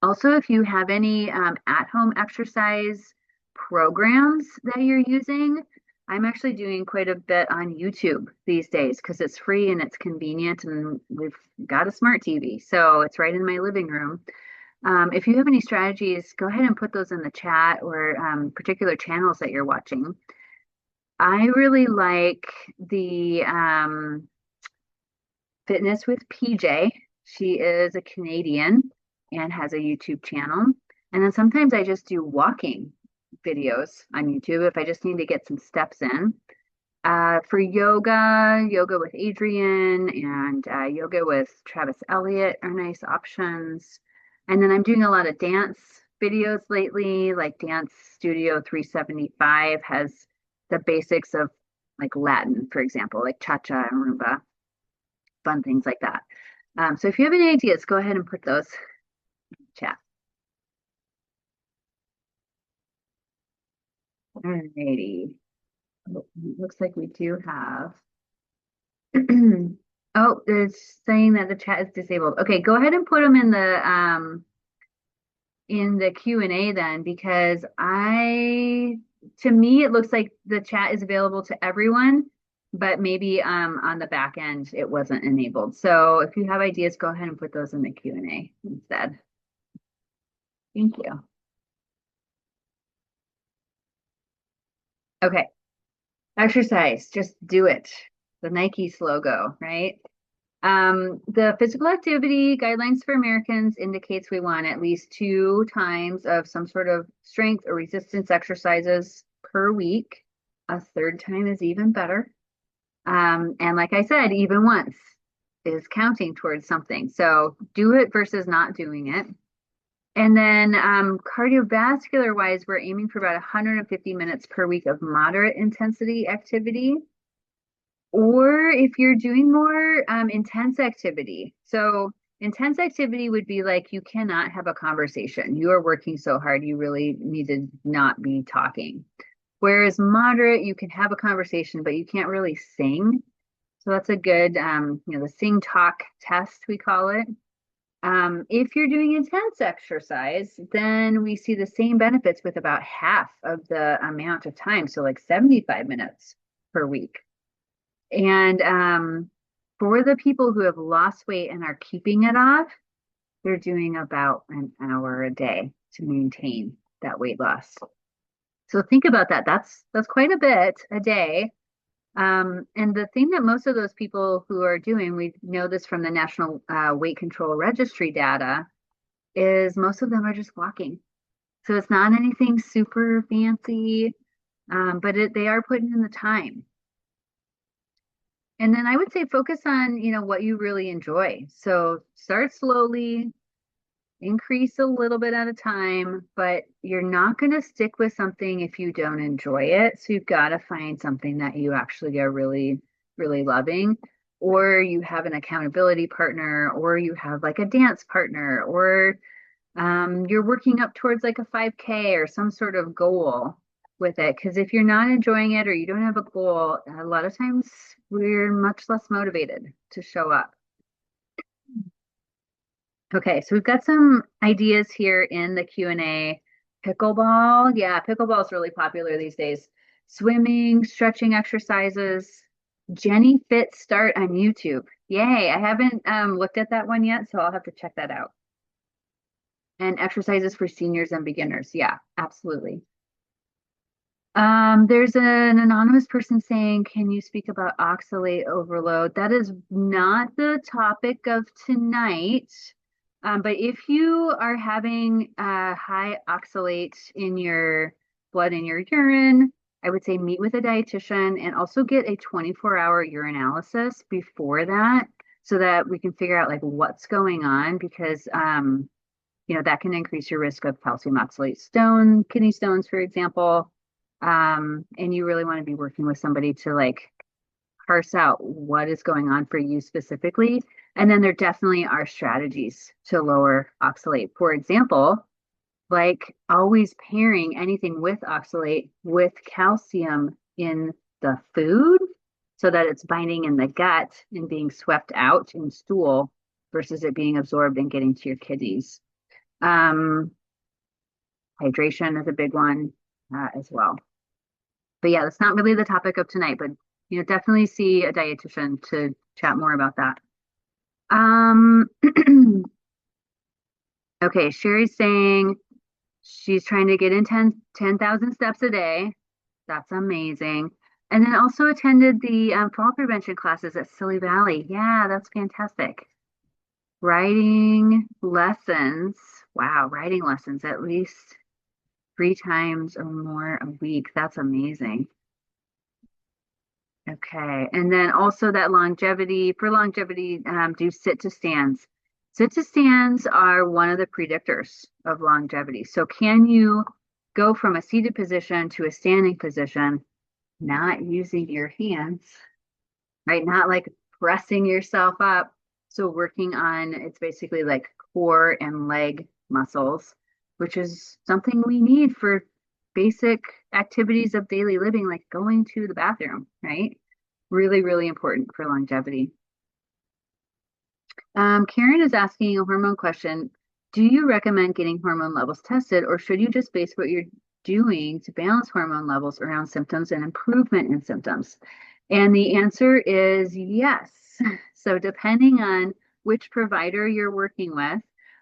Also, if you have any at-home exercise programs that you're using, I'm actually doing quite a bit on YouTube these days because it's free and it's convenient and we've got a smart TV. So it's right in my living room. If you have any strategies, go ahead and put those in the chat or particular channels that you're watching. I really like the Fitness with PJ. She is a Canadian and has a YouTube channel. And then sometimes I just do walking videos on YouTube if I just need to get some steps in. For yoga, yoga with Adrian and yoga with Travis Elliott are nice options. And then I'm doing a lot of dance videos lately, like Dance Studio 375 has the basics of like Latin, for example, like cha-cha and rumba, fun things like that. So if you have any ideas, go ahead and put those in the chat. Alrighty. Oh, looks like we do have. Oh, it's saying that the chat is disabled. Okay, go ahead and put them in the Q&A then, because to me it looks like the chat is available to everyone, but maybe on the back end it wasn't enabled. So if you have ideas, go ahead and put those in the Q&A instead. Thank you. Okay, exercise, just do it. The Nike logo, right? The physical activity guidelines for Americans indicates we want at least 2 times of some sort of strength or resistance exercises per week. A third time is even better. And like I said, even once is counting towards something. So do it versus not doing it. And then cardiovascular wise, we're aiming for about 150 minutes per week of moderate intensity activity. Or if you're doing more intense activity. So intense activity would be like you cannot have a conversation. You are working so hard, you really need to not be talking. Whereas moderate, you can have a conversation, but you can't really sing. So that's a good, the sing talk test, we call it. If you're doing intense exercise, then we see the same benefits with about half of the amount of time. So like 75 minutes per week. And for the people who have lost weight and are keeping it off, they're doing about an hour a day to maintain that weight loss. So think about that. That's quite a bit a day. And the thing that most of those people who are doing, we know this from the National Weight Control Registry data, is most of them are just walking. So it's not anything super fancy, but they are putting in the time. And then I would say focus on, what you really enjoy. So start slowly, increase a little bit at a time, but you're not going to stick with something if you don't enjoy it. So you've got to find something that you actually are really, really loving, or you have an accountability partner, or you have like a dance partner, or you're working up towards like a 5K or some sort of goal. with it. Because if you're not enjoying it or you don't have a goal, a lot of times we're much less motivated to show up. Okay, so we've got some ideas here in the Q&A. Pickleball, yeah, pickleball is really popular these days. Swimming, stretching exercises. Jenny Fit Start on YouTube. Yay, I haven't looked at that one yet, so I'll have to check that out. And exercises for seniors and beginners. Yeah, absolutely. There's an anonymous person saying, can you speak about oxalate overload? That is not the topic of tonight. But if you are having high oxalate in your blood in your urine, I would say meet with a dietitian and also get a 24-hour urinalysis before that so that we can figure out like what's going on because that can increase your risk of calcium oxalate stone, kidney stones, for example. And you really want to be working with somebody to like parse out what is going on for you specifically. And then there definitely are strategies to lower oxalate. For example, like always pairing anything with oxalate with calcium in the food so that it's binding in the gut and being swept out in stool versus it being absorbed and getting to your kidneys. Um, Hydration is a big one as well. But yeah, that's not really the topic of tonight, but definitely see a dietitian to chat more about that. Um, okay, Sherry's saying she's trying to get in 10,000 steps a day. That's amazing. And then also attended the fall prevention classes at Stilly Valley. Yeah, that's fantastic. Writing lessons. Wow, writing lessons at least 3 times or more a week. That's amazing. Okay. And then also that for longevity, do sit to stands. Sit to stands are one of the predictors of longevity. So can you go from a seated position to a standing position, not using your hands, right? Not like pressing yourself up. So working on, it's basically like core and leg muscles, which is something we need for basic activities of daily living, like going to the bathroom, right? Really, really important for longevity. Karen is asking a hormone question. Do you recommend getting hormone levels tested, or should you just base what you're doing to balance hormone levels around symptoms and improvement in symptoms? And the answer is yes. So, depending on which provider you're working with,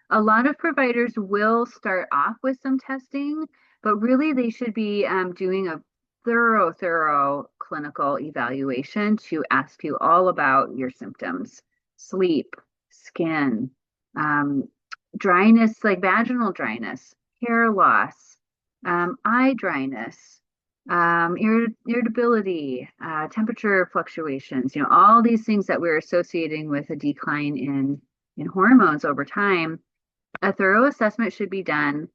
a lot of providers will start off with some testing, but really they should be doing a thorough clinical evaluation to ask you all about your symptoms, sleep, skin, um, dryness, like vaginal dryness, hair loss, eye dryness, irritability, temperature fluctuations, all these things that we're associating with a decline in hormones over time. A thorough assessment should be done.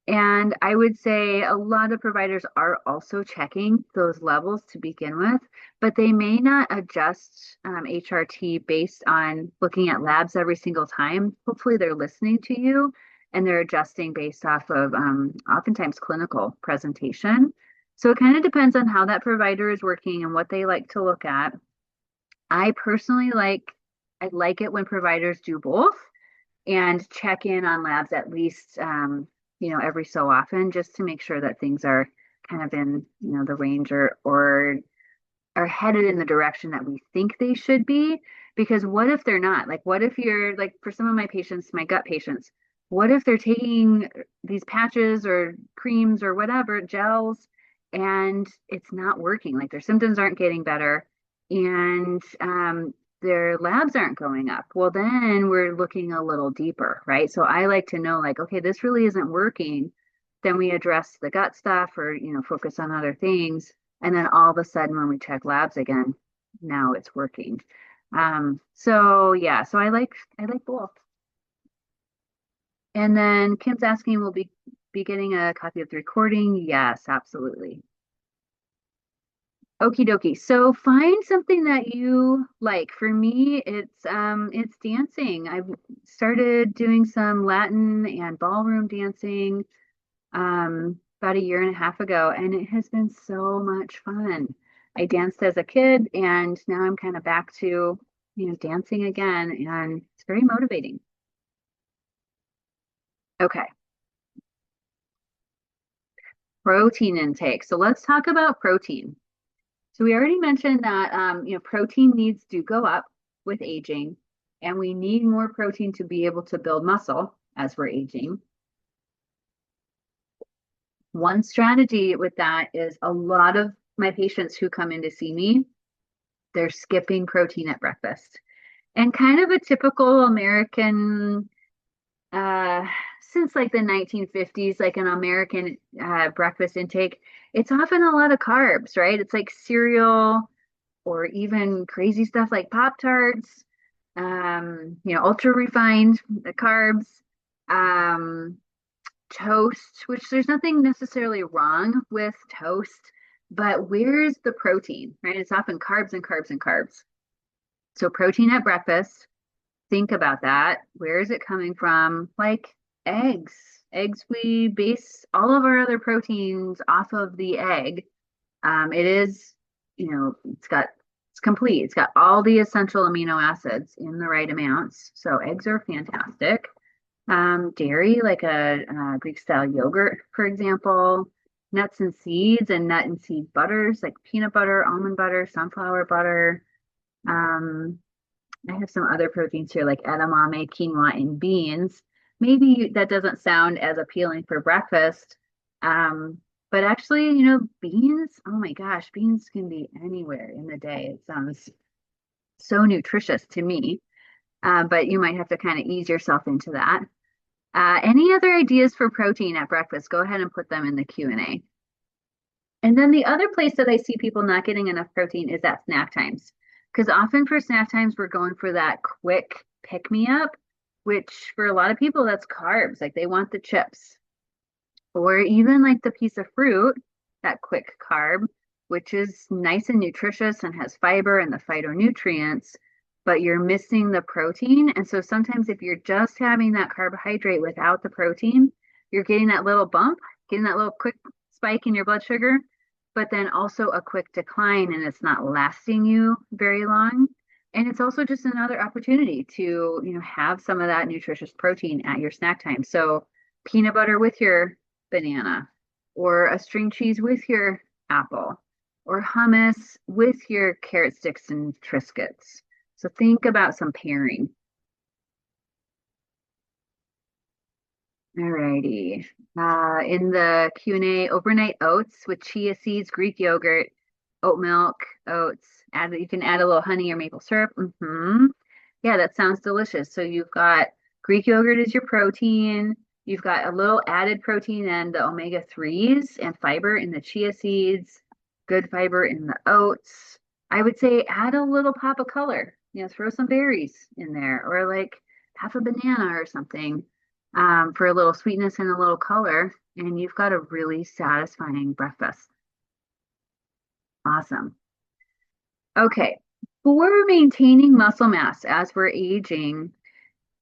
And I would say a lot of providers are also checking those levels to begin with, but they may not adjust HRT based on looking at labs every single time. Hopefully, they're listening to you and they're adjusting based off of oftentimes clinical presentation. So it kind of depends on how that provider is working and what they like to look at. I personally I like it when providers do both and check in on labs at least every so often just to make sure that things are kind of in the range or are headed in the direction that we think they should be. Because what if they're not? Like, what if you're like, for some of my patients, my gut patients, what if they're taking these patches or creams or whatever, gels, and it's not working? Like, their symptoms aren't getting better and their labs aren't going up. Well, then we're looking a little deeper, right? So I like to know, like, okay, this really isn't working. Then we address the gut stuff or, focus on other things. And then all of a sudden, when we check labs again, now it's working. So yeah, so I like both. And then Kim's asking, will be getting a copy of the recording? Yes, absolutely. Okie dokie. So find something that you like. For me, it's dancing. I've started doing some Latin and ballroom dancing. about a year and a half ago, and it has been so much fun. I danced as a kid, and now I'm kind of back to, dancing again, and it's very motivating. Okay, protein intake. So let's talk about protein. So we already mentioned that, protein needs do go up with aging, and we need more protein to be able to build muscle as we're aging. One strategy with that is a lot of my patients who come in to see me, they're skipping protein at breakfast. And kind of a typical American, uh, since like the 1950s, like an American breakfast intake, it's often a lot of carbs, right? It's like cereal or even crazy stuff like Pop-Tarts, ultra refined carbs, um, toast, which there's nothing necessarily wrong with toast, but where's the protein, right? It's often carbs and carbs and carbs. So protein at breakfast, think about that. Where is it coming from? Like eggs. Eggs, we base all of our other proteins off of the egg. It is, it's complete. It's got all the essential amino acids in the right amounts. So eggs are fantastic. Dairy, like a Greek style yogurt, for example, nuts and seeds and nut and seed butters, like peanut butter, almond butter, sunflower butter. Um, I have some other proteins here, like edamame, quinoa, and beans. Maybe that doesn't sound as appealing for breakfast. But actually, beans, oh my gosh, beans can be anywhere in the day. It sounds so nutritious to me. But you might have to kind of ease yourself into that. Any other ideas for protein at breakfast? Go ahead and put them in the Q&A. And then the other place that I see people not getting enough protein is at snack times. Because often for snack times, we're going for that quick pick me up, which for a lot of people, that's carbs. Like they want the chips or even like the piece of fruit, that quick carb, which is nice and nutritious and has fiber and the phytonutrients, but you're missing the protein. And so sometimes if you're just having that carbohydrate without the protein, you're getting that little bump, getting that little quick spike in your blood sugar, but then also a quick decline and it's not lasting you very long. And it's also just another opportunity to, have some of that nutritious protein at your snack time. So peanut butter with your banana, or a string cheese with your apple, or hummus with your carrot sticks and Triscuits. So think about some pairing. Alrighty. In the Q&A, overnight oats with chia seeds, Greek yogurt, oat milk, oats. You can add a little honey or maple syrup. Yeah, that sounds delicious. So you've got Greek yogurt as your protein. You've got a little added protein and the omega-3s and fiber in the chia seeds, good fiber in the oats. I would say add a little pop of color. Throw some berries in there or like half a banana or something, for a little sweetness and a little color. And you've got a really satisfying breakfast. Awesome. Okay. For maintaining muscle mass as we're aging,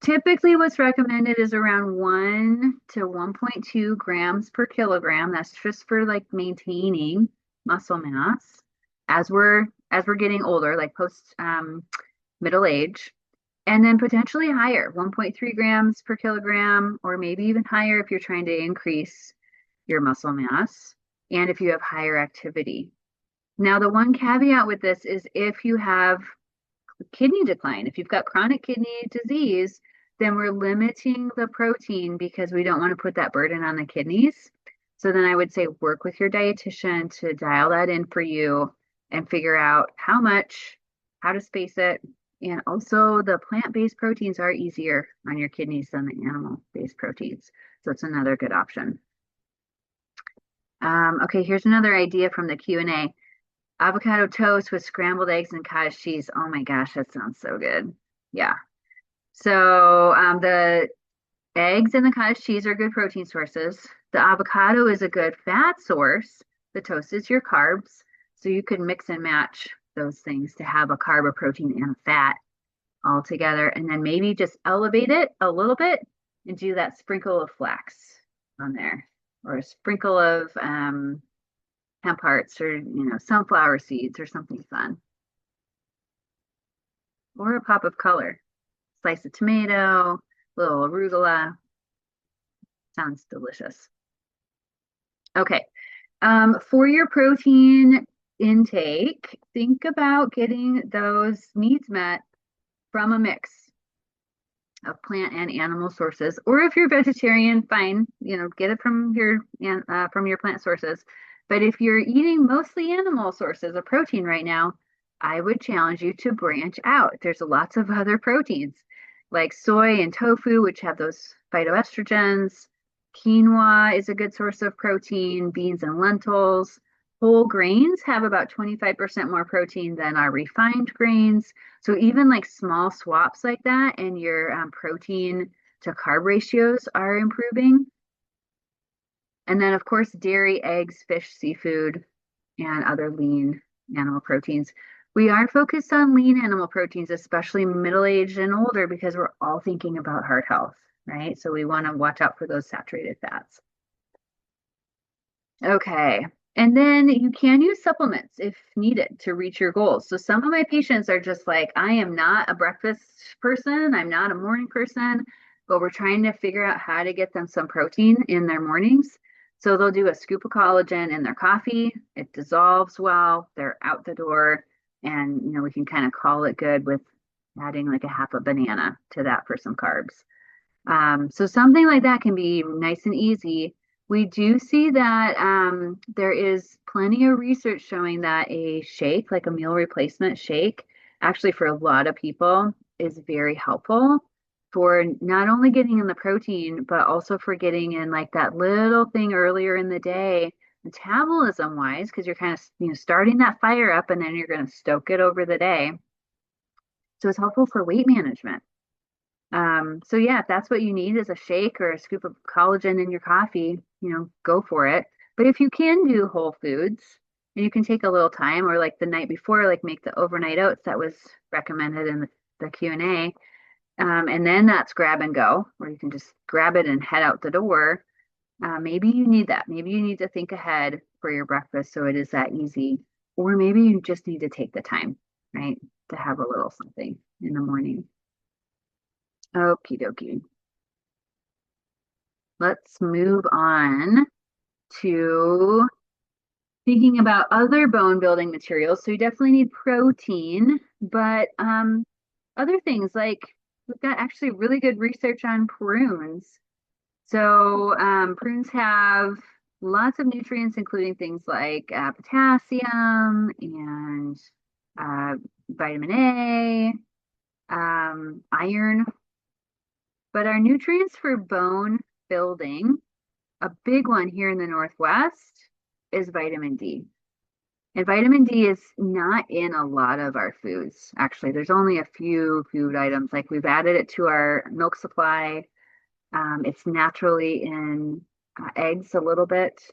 typically what's recommended is around 1 to 1.2 grams per kilogram. That's just for like maintaining muscle mass as we're getting older, like post middle age. And then potentially higher, 1.3 grams per kilogram, or maybe even higher if you're trying to increase your muscle mass and if you have higher activity. Now, the one caveat with this is if you have kidney decline, if you've got chronic kidney disease, then we're limiting the protein because we don't want to put that burden on the kidneys. So then I would say work with your dietitian to dial that in for you and figure out how much, how to space it. And also the plant-based proteins are easier on your kidneys than the animal-based proteins. So it's another good option. Okay, here's another idea from the Q&A. Avocado toast with scrambled eggs and cottage cheese. Oh my gosh, that sounds so good. Yeah. So the eggs and the cottage cheese are good protein sources. The avocado is a good fat source. The toast is your carbs. So you can mix and match those things to have a carb, a protein, and a fat all together. And then maybe just elevate it a little bit and do that sprinkle of flax on there. or a sprinkle of hemp hearts, or sunflower seeds, or something fun, or a pop of color. Slice of tomato, little arugula. Sounds delicious. Okay. For your protein intake, think about getting those needs met from a mix of plant and animal sources. Or if you're vegetarian, fine, get it from your plant sources. But if you're eating mostly animal sources of protein right now, I would challenge you to branch out. There's lots of other proteins like soy and tofu, which have those phytoestrogens. Quinoa is a good source of protein, beans and lentils. Whole grains have about 25% more protein than our refined grains. So even like small swaps like that, and your protein to carb ratios are improving. And then, of course, dairy, eggs, fish, seafood, and other lean animal proteins. We are focused on lean animal proteins, especially middle-aged and older, because we're all thinking about heart health, right? So we want to watch out for those saturated fats. Okay. And then you can use supplements if needed to reach your goals. So some of my patients are just like, I am not a breakfast person, I'm not a morning person, but we're trying to figure out how to get them some protein in their mornings. So they'll do a scoop of collagen in their coffee. It dissolves well, they're out the door, and we can kind of call it good with adding like a half a banana to that for some carbs. So something like that can be nice and easy. We do see that there is plenty of research showing that a shake, like a meal replacement shake, actually for a lot of people is very helpful for not only getting in the protein, but also for getting in like that little thing earlier in the day, metabolism wise, because you're kind of starting that fire up and then you're going to stoke it over the day. So it's helpful for weight management. So yeah, if that's what you need is a shake or a scoop of collagen in your coffee, go for it. But if you can do whole foods and you can take a little time, or like the night before, like make the overnight oats that was recommended in the Q&A. And then that's grab and go, where you can just grab it and head out the door. Maybe you need that. Maybe you need to think ahead for your breakfast so it is that easy. Or maybe you just need to take the time, right, to have a little something in the morning. Okie dokie. Let's move on to thinking about other bone building materials. So you definitely need protein, but other things like we've got actually really good research on prunes. So prunes have lots of nutrients, including things like potassium and vitamin A, iron. But our nutrients for bone building, a big one here in the Northwest, is vitamin D. And vitamin D is not in a lot of our foods. Actually, there's only a few food items. Like we've added it to our milk supply. It's naturally in eggs a little bit,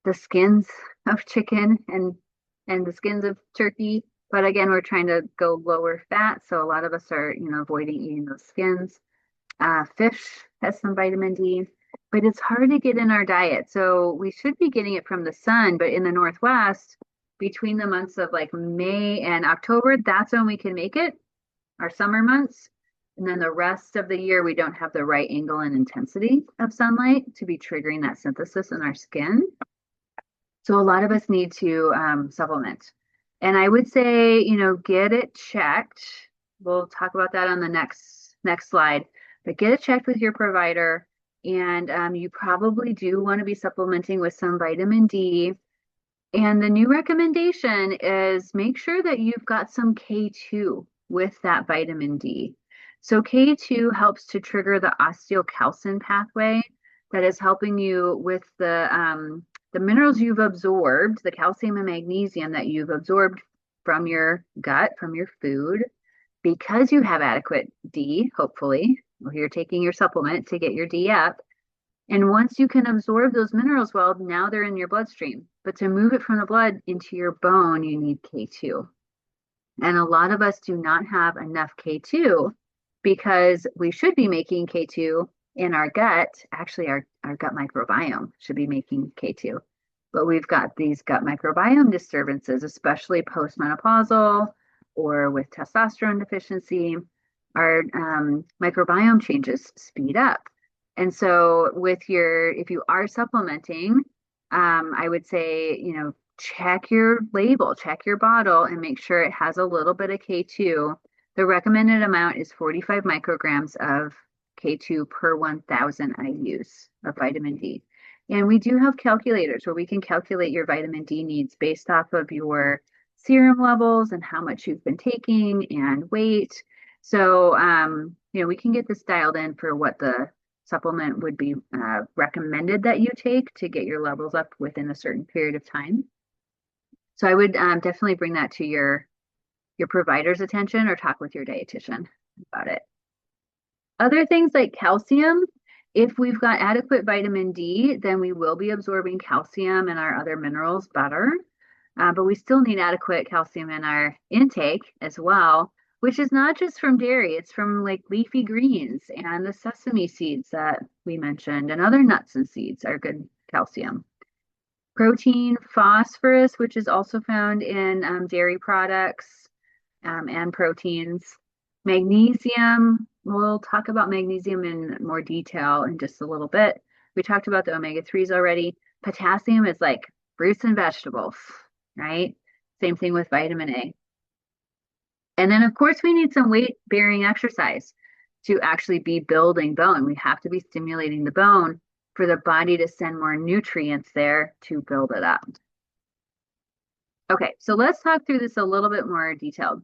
the skins of chicken and the skins of turkey. But again, we're trying to go lower fat, so a lot of us are, avoiding eating those skins. Fish has some vitamin D, but it's hard to get in our diet. So we should be getting it from the sun, but in the Northwest, between the months of like May and October, that's when we can make it, our summer months. And then the rest of the year, we don't have the right angle and intensity of sunlight to be triggering that synthesis in our skin. So a lot of us need to supplement. And I would say, get it checked. We'll talk about that on the next slide, but get it checked with your provider. And you probably do want to be supplementing with some vitamin D. And the new recommendation is make sure that you've got some K2 with that vitamin D. So K2 helps to trigger the osteocalcin pathway that is helping you with the minerals you've absorbed, the calcium and magnesium that you've absorbed from your gut, from your food, because you have adequate D, hopefully, or you're taking your supplement to get your D up. And once you can absorb those minerals well, now they're in your bloodstream. But to move it from the blood into your bone, you need K2. And a lot of us do not have enough K2 because we should be making K2 in our gut. Actually, our gut microbiome should be making K2. But we've got these gut microbiome disturbances, especially postmenopausal or with testosterone deficiency. Our microbiome changes speed up. And so if you are supplementing, I would say, check your label, check your bottle, and make sure it has a little bit of K2. The recommended amount is 45 micrograms of K2 per 1,000 IUs of vitamin D. And we do have calculators where we can calculate your vitamin D needs based off of your serum levels and how much you've been taking and weight. So, we can get this dialed in for what the supplement would be recommended that you take to get your levels up within a certain period of time. So I would definitely bring that to your provider's attention or talk with your dietitian about it. Other things like calcium, if we've got adequate vitamin D, then we will be absorbing calcium and our other minerals better. But we still need adequate calcium in our intake as well, which is not just from dairy, it's from like leafy greens and the sesame seeds that we mentioned, and other nuts and seeds are good calcium. Protein, phosphorus, which is also found in dairy products and proteins. Magnesium, we'll talk about magnesium in more detail in just a little bit. We talked about the omega-3s already. Potassium is like fruits and vegetables, right? Same thing with vitamin A. And then, of course, we need some weight-bearing exercise to actually be building bone. We have to be stimulating the bone for the body to send more nutrients there to build it up. Okay, so let's talk through this a little bit more detailed.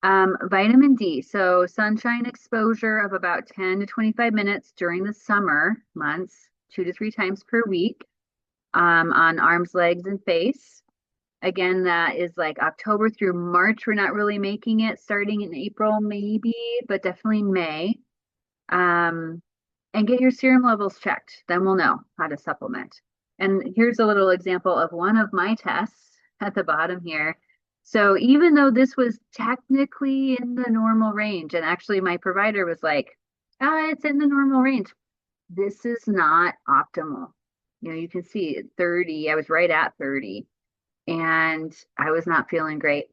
Vitamin D, so sunshine exposure of about 10 to 25 minutes during the summer months, 2 to 3 times per week on arms, legs, and face. Again, that is like October through March. We're not really making it starting in April, maybe, but definitely May. And get your serum levels checked. Then we'll know how to supplement. And here's a little example of one of my tests at the bottom here. So even though this was technically in the normal range, and actually my provider was like, it's in the normal range, this is not optimal. You can see 30, I was right at 30, and I was not feeling great.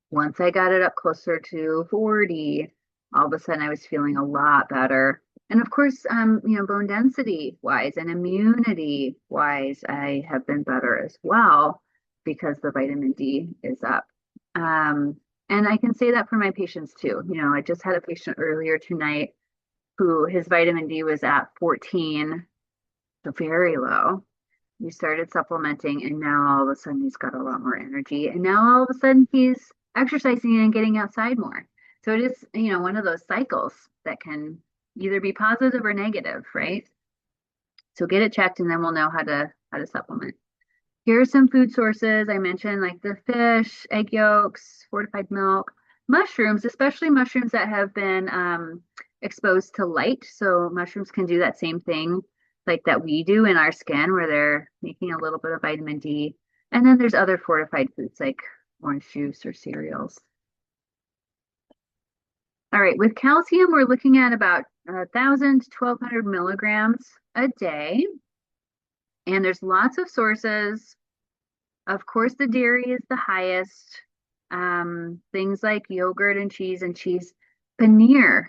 Once I got it up closer to 40, all of a sudden I was feeling a lot better. And of course, bone density wise and immunity wise, I have been better as well because the vitamin D is up. And I can say that for my patients too. I just had a patient earlier tonight who his vitamin D was at 14, so very low. We started supplementing, and now all of a sudden he's got a lot more energy. And now all of a sudden he's exercising and getting outside more. So it is, one of those cycles that can either be positive or negative, right? So get it checked, and then we'll know how to supplement. Here are some food sources I mentioned, like the fish, egg yolks, fortified milk, mushrooms, especially mushrooms that have been exposed to light. So mushrooms can do that same thing like that we do in our skin, where they're making a little bit of vitamin D. And then there's other fortified foods like orange juice or cereals. All right, with calcium, we're looking at about 1,000 to 1,200 milligrams a day. And there's lots of sources. Of course, the dairy is the highest. Things like yogurt and cheese. Paneer.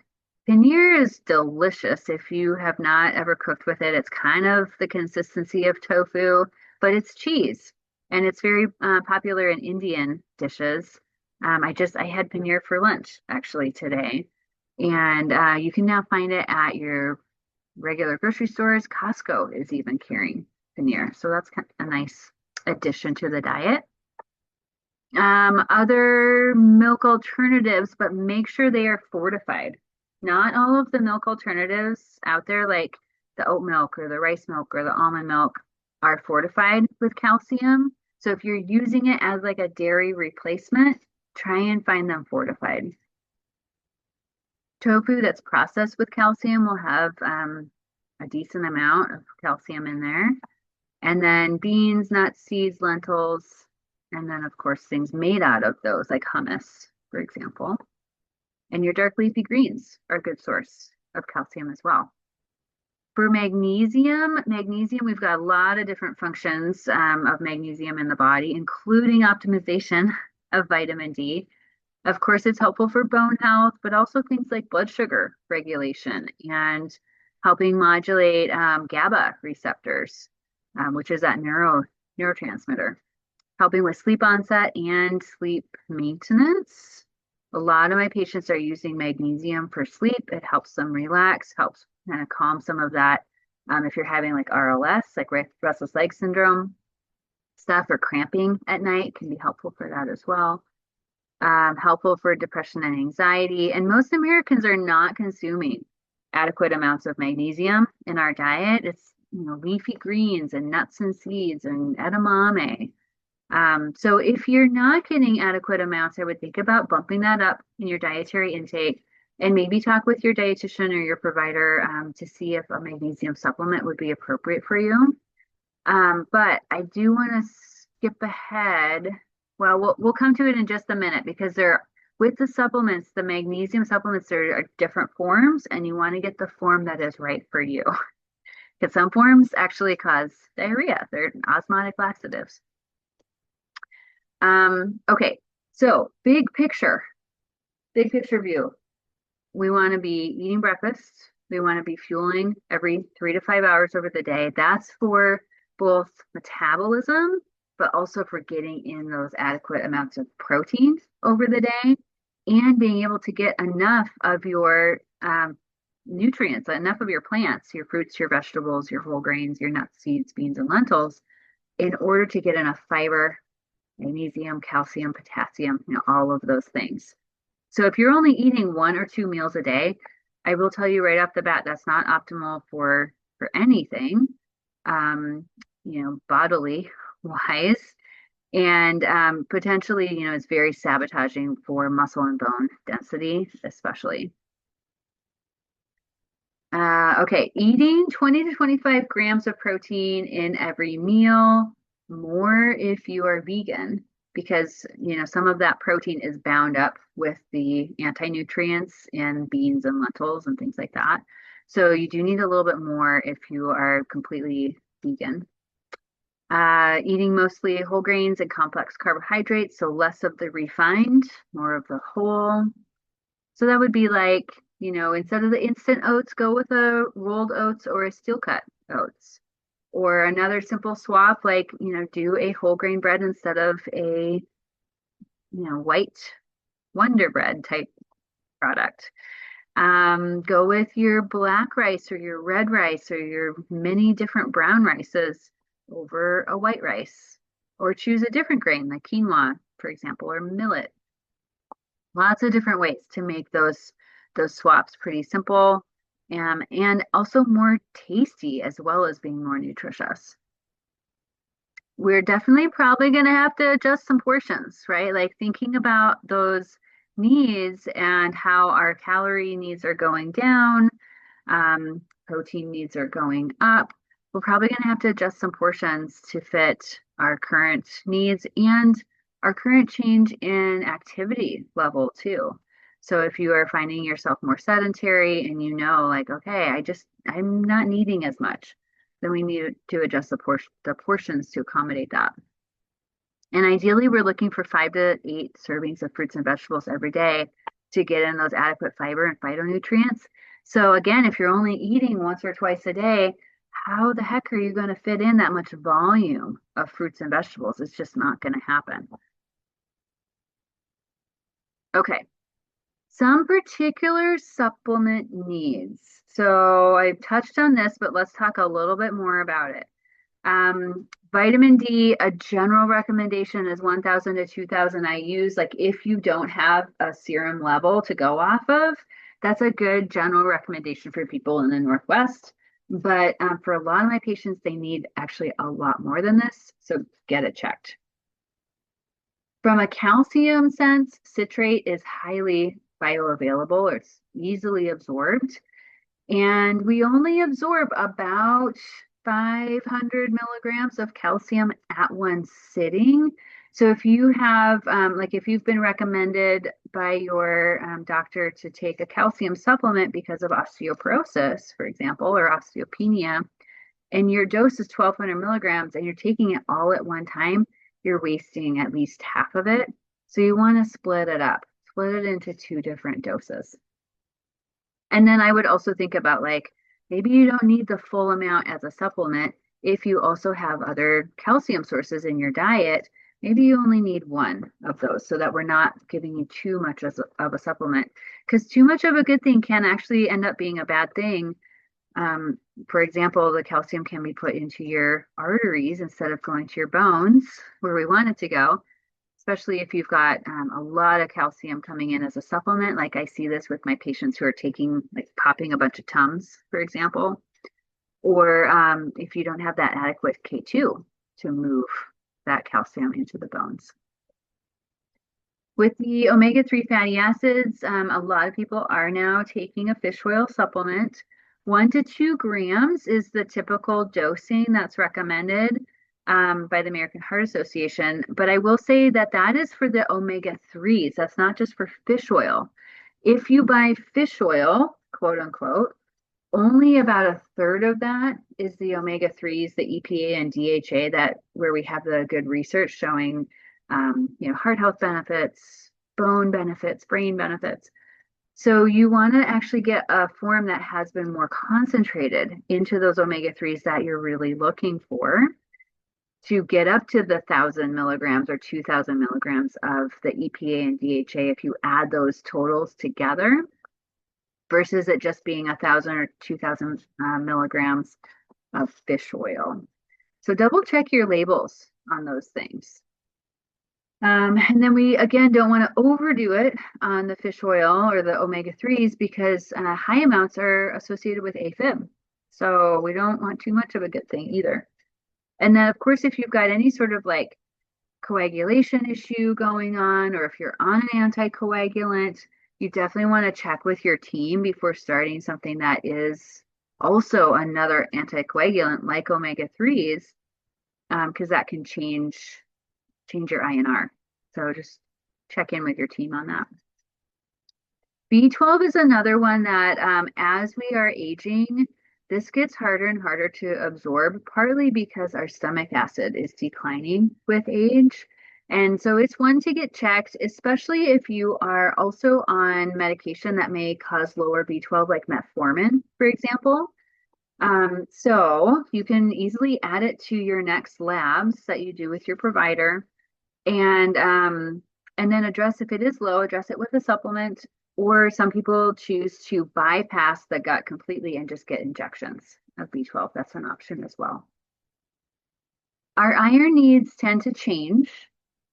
Paneer is delicious if you have not ever cooked with it. It's kind of the consistency of tofu, but it's cheese. And it's very popular in Indian dishes. I had paneer for lunch actually today. And you can now find it at your regular grocery stores. Costco is even carrying paneer. So that's kind of a nice addition to the diet. Other milk alternatives, but make sure they are fortified. Not all of the milk alternatives out there, like the oat milk or the rice milk or the almond milk, are fortified with calcium. So if you're using it as like a dairy replacement, try and find them fortified. Tofu that's processed with calcium will have a decent amount of calcium in there. And then beans, nuts, seeds, lentils, and then of course things made out of those, like hummus, for example. And your dark leafy greens are a good source of calcium as well. For magnesium, we've got a lot of different functions of magnesium in the body, including optimization of vitamin D. Of course, it's helpful for bone health, but also things like blood sugar regulation and helping modulate GABA receptors, which is that neurotransmitter, helping with sleep onset and sleep maintenance. A lot of my patients are using magnesium for sleep. It helps them relax, helps kind of calm some of that. If you're having like RLS, like restless leg syndrome stuff, or cramping at night, can be helpful for that as well. Helpful for depression and anxiety. And most Americans are not consuming adequate amounts of magnesium in our diet. It's, leafy greens and nuts and seeds and edamame. So if you're not getting adequate amounts, I would think about bumping that up in your dietary intake and maybe talk with your dietitian or your provider to see if a magnesium supplement would be appropriate for you. But I do want to skip ahead. Well, we'll come to it in just a minute because with the supplements, the magnesium supplements are different forms, and you want to get the form that is right for you. Because some forms actually cause diarrhea. They're osmotic laxatives. Okay, so big picture view. We want to be eating breakfast. We want to be fueling every 3 to 5 hours over the day. That's for both metabolism, but also for getting in those adequate amounts of protein over the day and being able to get enough of your nutrients, enough of your plants, your fruits, your vegetables, your whole grains, your nuts, seeds, beans, and lentils in order to get enough fiber, magnesium, calcium, potassium, all of those things. So if you're only eating 1 or 2 meals a day, I will tell you right off the bat, that's not optimal for anything, bodily wise. And potentially, it's very sabotaging for muscle and bone density, especially. Okay, eating 20 to 25 grams of protein in every meal, more if you are vegan, because some of that protein is bound up with the anti-nutrients in beans and lentils and things like that. So you do need a little bit more if you are completely vegan. Eating mostly whole grains and complex carbohydrates, so less of the refined, more of the whole. So that would be like, instead of the instant oats, go with a rolled oats or a steel cut oats. Or another simple swap, like, do a whole grain bread instead of a, white Wonder Bread type product. Go with your black rice or your red rice or your many different brown rices over a white rice. Or choose a different grain like quinoa, for example, or millet. Lots of different ways to make those swaps pretty simple and also more tasty as well as being more nutritious. We're definitely probably going to have to adjust some portions, right? Like thinking about those needs and how our calorie needs are going down, protein needs are going up. We're probably going to have to adjust some portions to fit our current needs and our current change in activity level too. So if you are finding yourself more sedentary and like, okay, I'm not needing as much, then we need to adjust the portions to accommodate that. And ideally, we're looking for 5 to 8 servings of fruits and vegetables every day to get in those adequate fiber and phytonutrients. So again, if you're only eating once or twice a day, how the heck are you going to fit in that much volume of fruits and vegetables? It's just not going to happen. Okay, some particular supplement needs. So I've touched on this, but let's talk a little bit more about it. Vitamin D, a general recommendation is 1,000 to 2,000 IUs. Like if you don't have a serum level to go off of, that's a good general recommendation for people in the Northwest. But for a lot of my patients, they need actually a lot more than this. So get it checked. From a calcium sense, citrate is highly bioavailable. It's easily absorbed. And we only absorb about 500 milligrams of calcium at one sitting. So if you have, like if you've been recommended by your doctor to take a calcium supplement because of osteoporosis, for example, or osteopenia, and your dose is 1,200 milligrams and you're taking it all at one time, you're wasting at least half of it. So you want to split it into two different doses. And then I would also think about like maybe you don't need the full amount as a supplement. If you also have other calcium sources in your diet, maybe you only need one of those so that we're not giving you too much of a supplement. Because too much of a good thing can actually end up being a bad thing. For example, the calcium can be put into your arteries instead of going to your bones where we want it to go, especially if you've got a lot of calcium coming in as a supplement. Like I see this with my patients who are taking, like popping a bunch of Tums, for example, or if you don't have that adequate K2 to move that calcium into the bones. With the omega-3 fatty acids, a lot of people are now taking a fish oil supplement. 1 to 2 grams is the typical dosing that's recommended by the American Heart Association. But I will say that that is for the omega-3s. That's not just for fish oil. If you buy fish oil, quote unquote, only about a third of that is the omega-3s, the EPA and DHA, that where we have the good research showing heart health benefits, bone benefits, brain benefits. So you want to actually get a form that has been more concentrated into those omega-3s that you're really looking for to get up to the 1,000 milligrams or 2,000 milligrams of the EPA and DHA if you add those totals together versus it just being 1,000 or 2,000 milligrams of fish oil. So double check your labels on those things. And then we, again, don't want to overdo it on the fish oil or the omega-3s because high amounts are associated with AFib. So we don't want too much of a good thing either. And then, of course, if you've got any sort of like coagulation issue going on, or if you're on an anticoagulant, you definitely want to check with your team before starting something that is also another anticoagulant like omega-3s, because that can change your INR. So just check in with your team on that. B12 is another one that as we are aging, this gets harder and harder to absorb, partly because our stomach acid is declining with age. And so it's one to get checked, especially if you are also on medication that may cause lower B12, like metformin, for example. So you can easily add it to your next labs that you do with your provider, and then address, if it is low, address it with a supplement, or some people choose to bypass the gut completely and just get injections of B12. That's an option as well. Our iron needs tend to change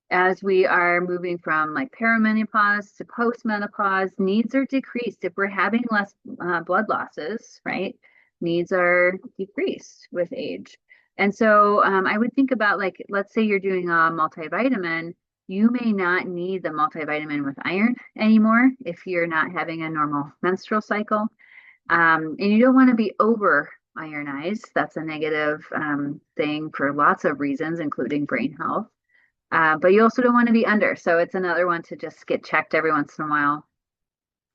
as we are moving from like perimenopause to postmenopause. Needs are decreased if we're having less blood losses, right? Needs are decreased with age. And so I would think about, like, let's say you're doing a multivitamin, you may not need the multivitamin with iron anymore if you're not having a normal menstrual cycle. And you don't want to be over ironized. That's a negative thing for lots of reasons, including brain health. But you also don't want to be under. So it's another one to just get checked every once in a while.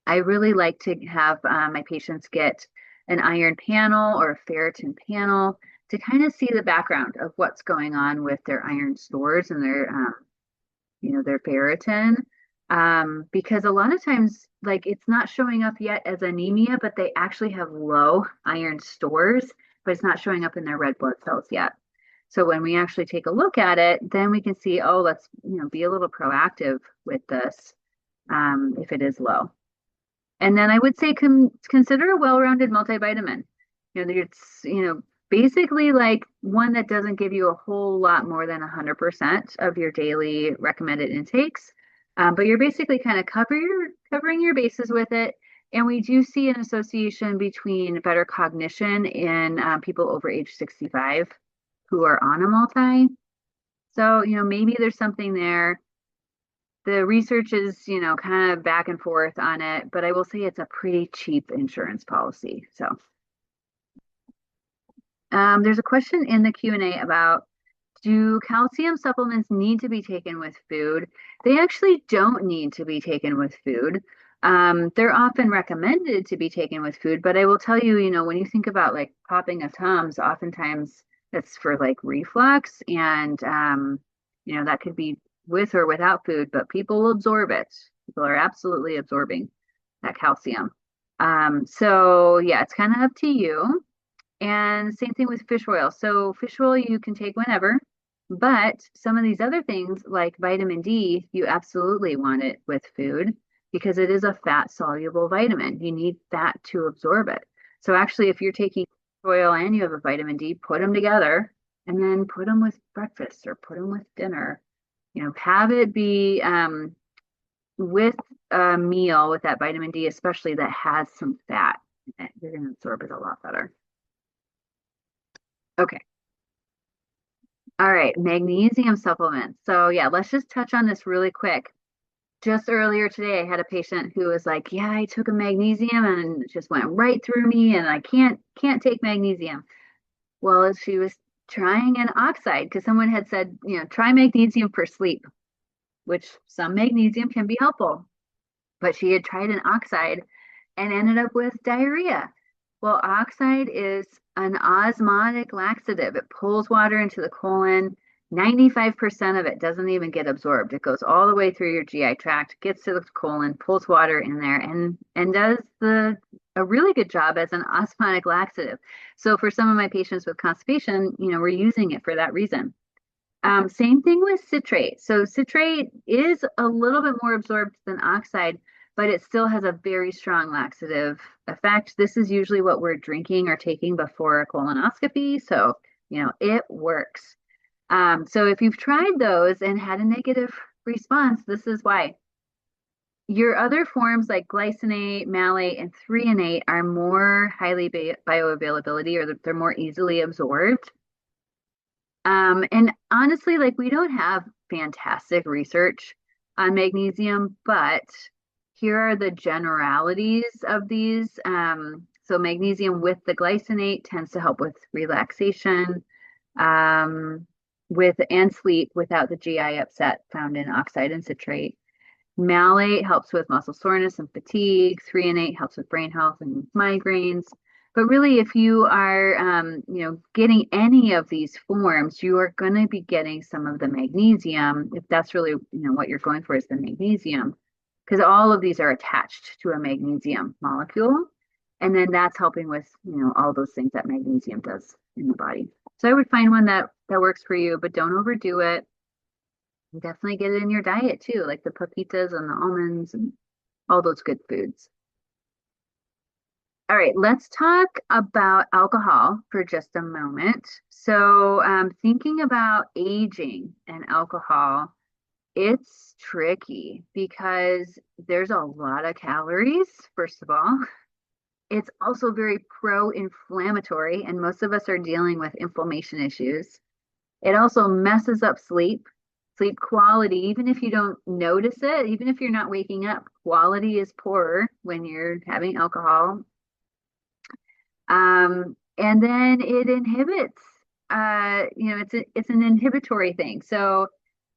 I really like to have my patients get an iron panel or a ferritin panel to kind of see the background of what's going on with their iron stores and their ferritin. Because a lot of times, like, it's not showing up yet as anemia, but they actually have low iron stores, but it's not showing up in their red blood cells yet. So when we actually take a look at it, then we can see, oh, let's be a little proactive with this if it is low. And then I would say consider a well-rounded multivitamin. It's basically like one that doesn't give you a whole lot more than 100% of your daily recommended intakes, but you're basically kind of covering your bases with it. And we do see an association between better cognition in people over age 65 who are on a multi. So, maybe there's something there. The research is, kind of back and forth on it, but I will say it's a pretty cheap insurance policy. So there's a question in the Q&A about, Do calcium supplements need to be taken with food? They actually don't need to be taken with food. They're often recommended to be taken with food, but I will tell you, when you think about like popping of Tums, oftentimes it's for like reflux, and that could be with or without food, but people will absorb it. People are absolutely absorbing that calcium. So yeah, it's kind of up to you. And same thing with fish oil. So fish oil you can take whenever, but some of these other things like vitamin D, you absolutely want it with food because it is a fat soluble vitamin. You need fat to absorb it. So actually, if you're taking fish oil and you have a vitamin D, put them together and then put them with breakfast or put them with dinner. Have it be with a meal with that vitamin D, especially that has some fat in it. You're going to absorb it a lot better. Okay. All right. Magnesium supplements. So yeah, let's just touch on this really quick. Just earlier today, I had a patient who was like, "Yeah, I took a magnesium and it just went right through me, and I can't take magnesium." Well, she was trying an oxide because someone had said, try magnesium for sleep, which some magnesium can be helpful. But she had tried an oxide and ended up with diarrhea. Well, oxide is an osmotic laxative. It pulls water into the colon. 95% of it doesn't even get absorbed. It goes all the way through your GI tract, gets to the colon, pulls water in there, and does a really good job as an osmotic laxative. So for some of my patients with constipation, we're using it for that reason. Same thing with citrate. So citrate is a little bit more absorbed than oxide, but it still has a very strong laxative effect. This is usually what we're drinking or taking before a colonoscopy. So, it works. So if you've tried those and had a negative response, this is why. Your other forms like glycinate, malate, and threonate are more highly bioavailability, or they're more easily absorbed. And honestly, like we don't have fantastic research on magnesium, but here are the generalities of these. So magnesium with the glycinate tends to help with relaxation, with and sleep without the GI upset found in oxide and citrate. Malate helps with muscle soreness and fatigue. Threonate helps with brain health and migraines. But really, if you are, getting any of these forms, you are going to be getting some of the magnesium. If that's really, what you're going for is the magnesium, because all of these are attached to a magnesium molecule, and then that's helping with, all those things that magnesium does in the body. So I would find one that works for you, but don't overdo it. Definitely get it in your diet too, like the pepitas and the almonds and all those good foods. All right, let's talk about alcohol for just a moment. So, thinking about aging and alcohol, it's tricky because there's a lot of calories, first of all. It's also very pro-inflammatory, and most of us are dealing with inflammation issues. It also messes up sleep quality, even if you don't notice it, even if you're not waking up, quality is poorer when you're having alcohol. And then it inhibits, it's an inhibitory thing. So,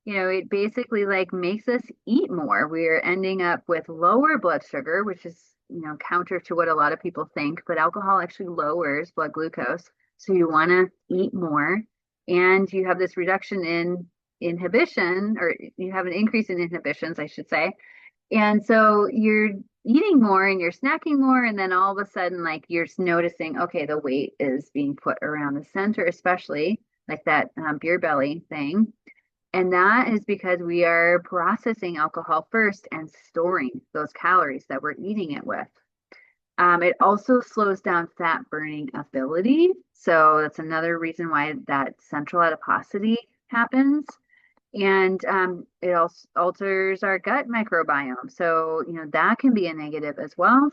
it basically like makes us eat more. We're ending up with lower blood sugar, which is, counter to what a lot of people think, but alcohol actually lowers blood glucose. So you want to eat more, and you have this reduction in inhibition, or you have an increase in inhibitions, I should say. And so you're eating more and you're snacking more, and then all of a sudden, like you're noticing, okay, the weight is being put around the center, especially like that beer belly thing. And that is because we are processing alcohol first and storing those calories that we're eating it with. It also slows down fat burning ability. So that's another reason why that central adiposity happens. And it also alters our gut microbiome. So, that can be a negative as well.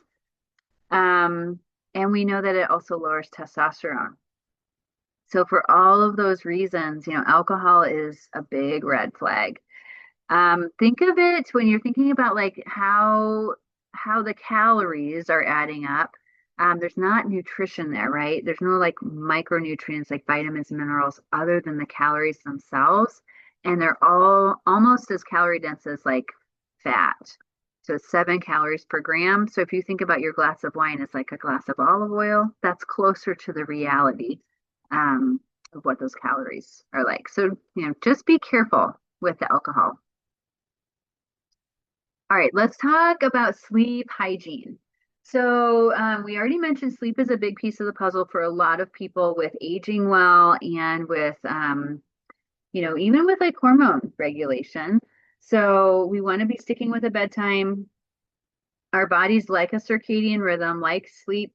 And we know that it also lowers testosterone. So for all of those reasons, alcohol is a big red flag. Think of it when you're thinking about like how the calories are adding up. There's not nutrition there, right? There's no like micronutrients like vitamins and minerals other than the calories themselves. And they're all almost as calorie dense as like fat. So it's 7 calories per gram. So if you think about your glass of wine as like a glass of olive oil, that's closer to the reality of what those calories are like. So, just be careful with the alcohol. All right, let's talk about sleep hygiene. So, we already mentioned sleep is a big piece of the puzzle for a lot of people with aging well and with, even with like hormone regulation. So, we want to be sticking with a bedtime. Our bodies like a circadian rhythm, like sleep,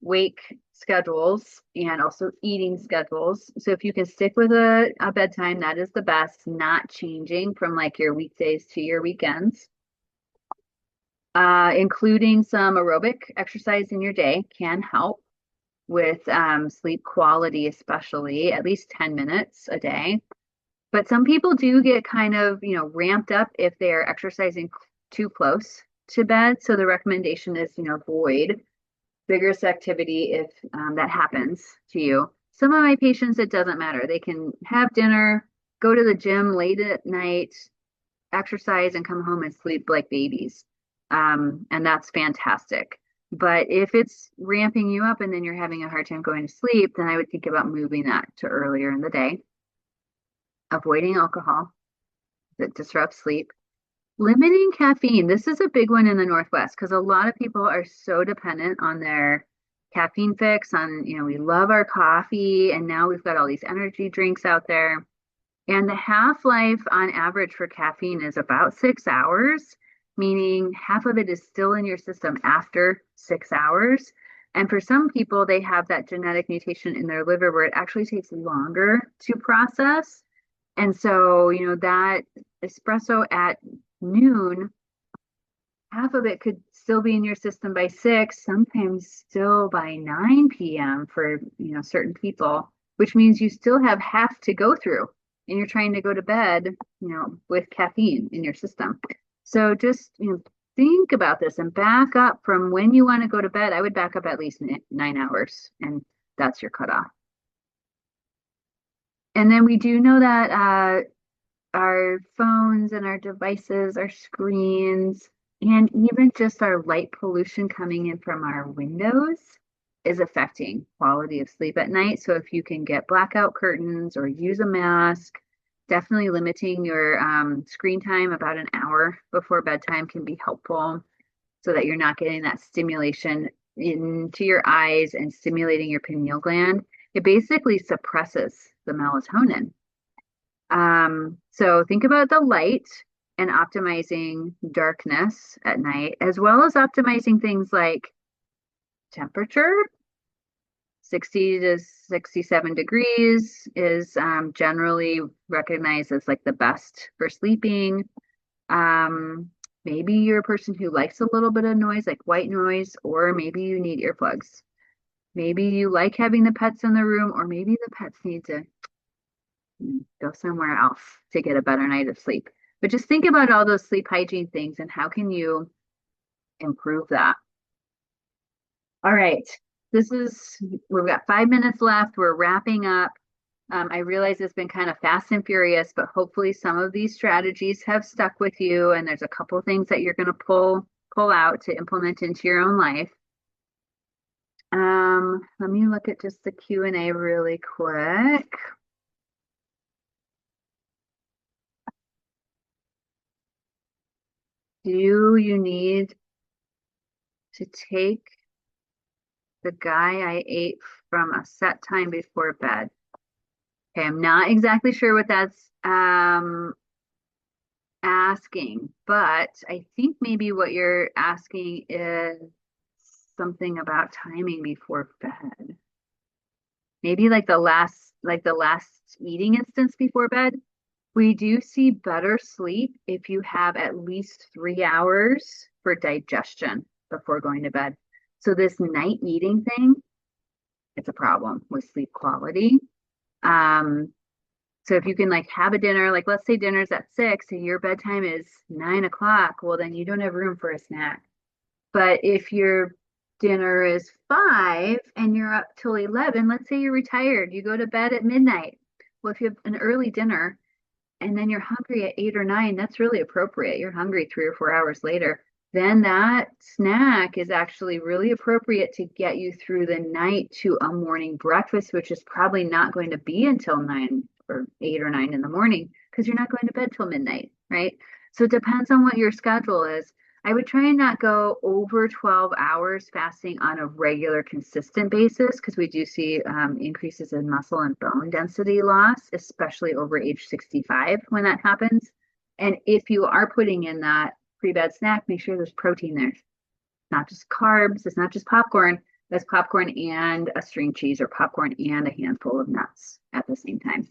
wake schedules, and also eating schedules. So, if you can stick with a bedtime, that is the best, not changing from like your weekdays to your weekends. Including some aerobic exercise in your day can help with sleep quality, especially at least 10 minutes a day. But some people do get kind of, ramped up if they're exercising too close to bed. So the recommendation is, avoid vigorous activity if that happens to you. Some of my patients, it doesn't matter. They can have dinner, go to the gym late at night, exercise and come home and sleep like babies. And that's fantastic. But if it's ramping you up and then you're having a hard time going to sleep, then I would think about moving that to earlier in the day. Avoiding alcohol that disrupts sleep. Limiting caffeine. This is a big one in the Northwest because a lot of people are so dependent on their caffeine fix. We love our coffee, and now we've got all these energy drinks out there. And the half-life on average for caffeine is about 6 hours, meaning half of it is still in your system after 6 hours. And for some people, they have that genetic mutation in their liver where it actually takes longer to process. And so, that espresso at noon, half of it could still be in your system by 6, sometimes still by 9 p.m. for, certain people, which means you still have half to go through and you're trying to go to bed, with caffeine in your system. So just, think about this and back up from when you want to go to bed. I would back up at least 9 hours, and that's your cutoff. And then we do know that our phones and our devices, our screens, and even just our light pollution coming in from our windows is affecting quality of sleep at night. So if you can get blackout curtains or use a mask, definitely limiting your screen time about an hour before bedtime can be helpful so that you're not getting that stimulation into your eyes and stimulating your pineal gland. It basically suppresses the melatonin. So think about the light and optimizing darkness at night, as well as optimizing things like temperature. 60 to 67 degrees is generally recognized as like the best for sleeping. Maybe you're a person who likes a little bit of noise, like white noise, or maybe you need earplugs. Maybe you like having the pets in the room, or maybe the pets need to go somewhere else to get a better night of sleep. But just think about all those sleep hygiene things and how can you improve that? All right. We've got 5 minutes left. We're wrapping up. I realize it's been kind of fast and furious, but hopefully some of these strategies have stuck with you, and there's a couple things that you're going to pull out to implement into your own life. Let me look at just the Q&A really quick. Do you need to take the guy I ate from a set time before bed? Okay, I'm not exactly sure what that's asking, but I think maybe what you're asking is something about timing before bed. Maybe like the last eating instance before bed. We do see better sleep if you have at least 3 hours for digestion before going to bed. So this night eating thing, it's a problem with sleep quality. So if you can like have a dinner, like let's say dinner's at 6 and your bedtime is 9 o'clock, well then you don't have room for a snack. But if you're dinner is 5 and you're up till 11, let's say you're retired, you go to bed at midnight. Well, if you have an early dinner and then you're hungry at 8 or 9, that's really appropriate. You're hungry 3 or 4 hours later. Then that snack is actually really appropriate to get you through the night to a morning breakfast, which is probably not going to be until 9 or 8 or 9 in the morning because you're not going to bed till midnight, right? So it depends on what your schedule is. I would try and not go over 12 hours fasting on a regular, consistent basis because we do see increases in muscle and bone density loss, especially over age 65 when that happens. And if you are putting in that pre-bed snack, make sure there's protein there. Not just carbs, it's not just popcorn. That's popcorn and a string cheese or popcorn and a handful of nuts at the same time.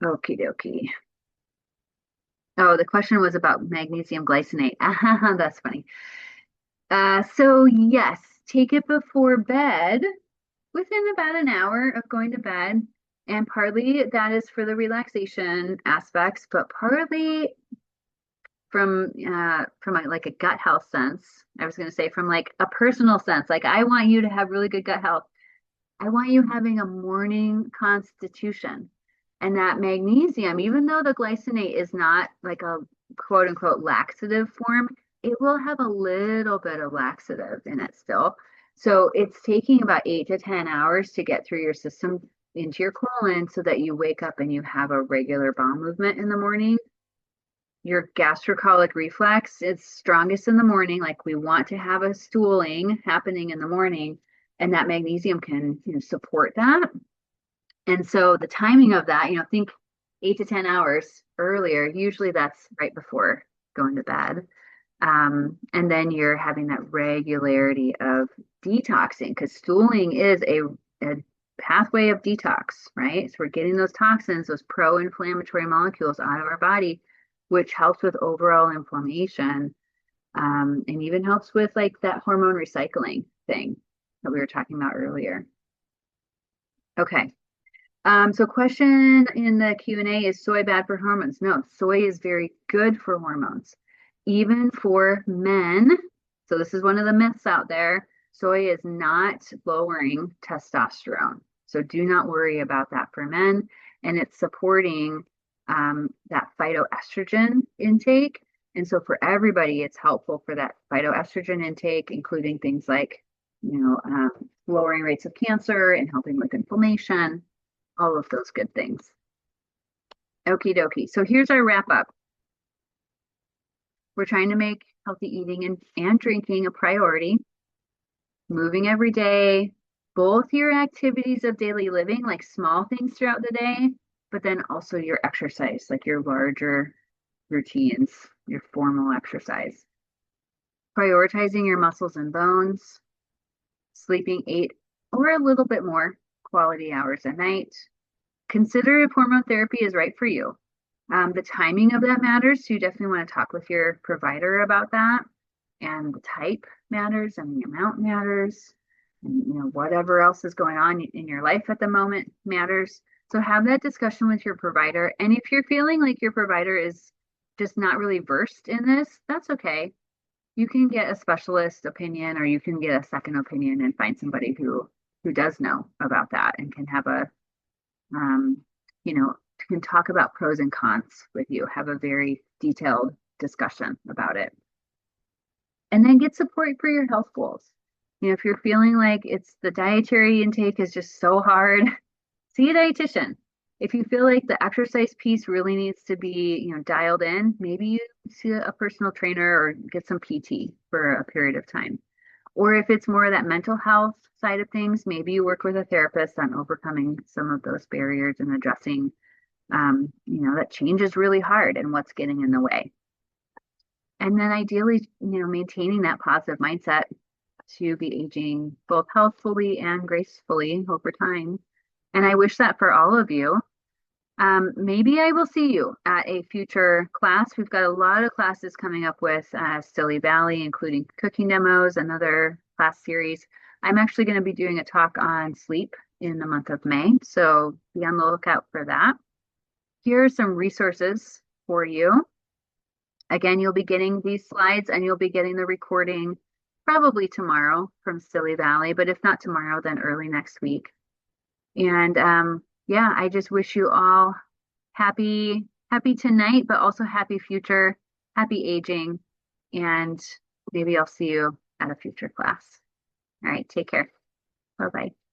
Okie dokie. Oh, the question was about magnesium glycinate. That's funny. So yes, take it before bed, within about an hour of going to bed. And partly that is for the relaxation aspects, but partly from like a gut health sense. I was going to say from like a personal sense. Like I want you to have really good gut health. I want you having a morning constitution. And that magnesium, even though the glycinate is not like a quote unquote laxative form, it will have a little bit of laxative in it still. So it's taking about 8 to 10 hours to get through your system into your colon so that you wake up and you have a regular bowel movement in the morning. Your gastrocolic reflex is strongest in the morning. Like we want to have a stooling happening in the morning, and that magnesium can, support that. And so the timing of that, think 8 to 10 hours earlier. Usually that's right before going to bed. And then you're having that regularity of detoxing because stooling is a pathway of detox, right? So we're getting those toxins, those pro-inflammatory molecules out of our body, which helps with overall inflammation, and even helps with like that hormone recycling thing that we were talking about earlier. Okay. So question in the Q&A, is soy bad for hormones? No, soy is very good for hormones, even for men. So this is one of the myths out there. Soy is not lowering testosterone. So do not worry about that for men. And it's supporting that phytoestrogen intake. And so for everybody, it's helpful for that phytoestrogen intake, including things like, lowering rates of cancer and helping with inflammation, all of those good things. Okie dokie. So here's our wrap up. We're trying to make healthy eating and drinking a priority, moving every day, both your activities of daily living, like small things throughout the day, but then also your exercise, like your larger routines, your formal exercise. Prioritizing your muscles and bones, sleeping 8 or a little bit more quality hours a night. Consider if hormone therapy is right for you. The timing of that matters, so you definitely want to talk with your provider about that. And the type matters, and the amount matters, and whatever else is going on in your life at the moment matters. So have that discussion with your provider. And if you're feeling like your provider is just not really versed in this, that's okay. You can get a specialist opinion, or you can get a second opinion and find somebody who does know about that and can have a can talk about pros and cons with you, have a very detailed discussion about it. And then get support for your health goals. If you're feeling like it's the dietary intake is just so hard, see a dietitian. If you feel like the exercise piece really needs to be, dialed in, maybe you see a personal trainer or get some PT for a period of time. Or if it's more of that mental health side of things, maybe you work with a therapist on overcoming some of those barriers and addressing, that change is really hard and what's getting in the way. And then ideally, maintaining that positive mindset to be aging both healthfully and gracefully over time. And I wish that for all of you. Maybe I will see you at a future class. We've got a lot of classes coming up with Stilly Valley, including cooking demos, another class series. I'm actually going to be doing a talk on sleep in the month of May, so be on the lookout for that. Here are some resources for you. Again, you'll be getting these slides and you'll be getting the recording probably tomorrow from Stilly Valley, but if not tomorrow, then early next week. And yeah, I just wish you all happy tonight, but also happy future, happy aging, and maybe I'll see you at a future class. All right, take care. Bye bye.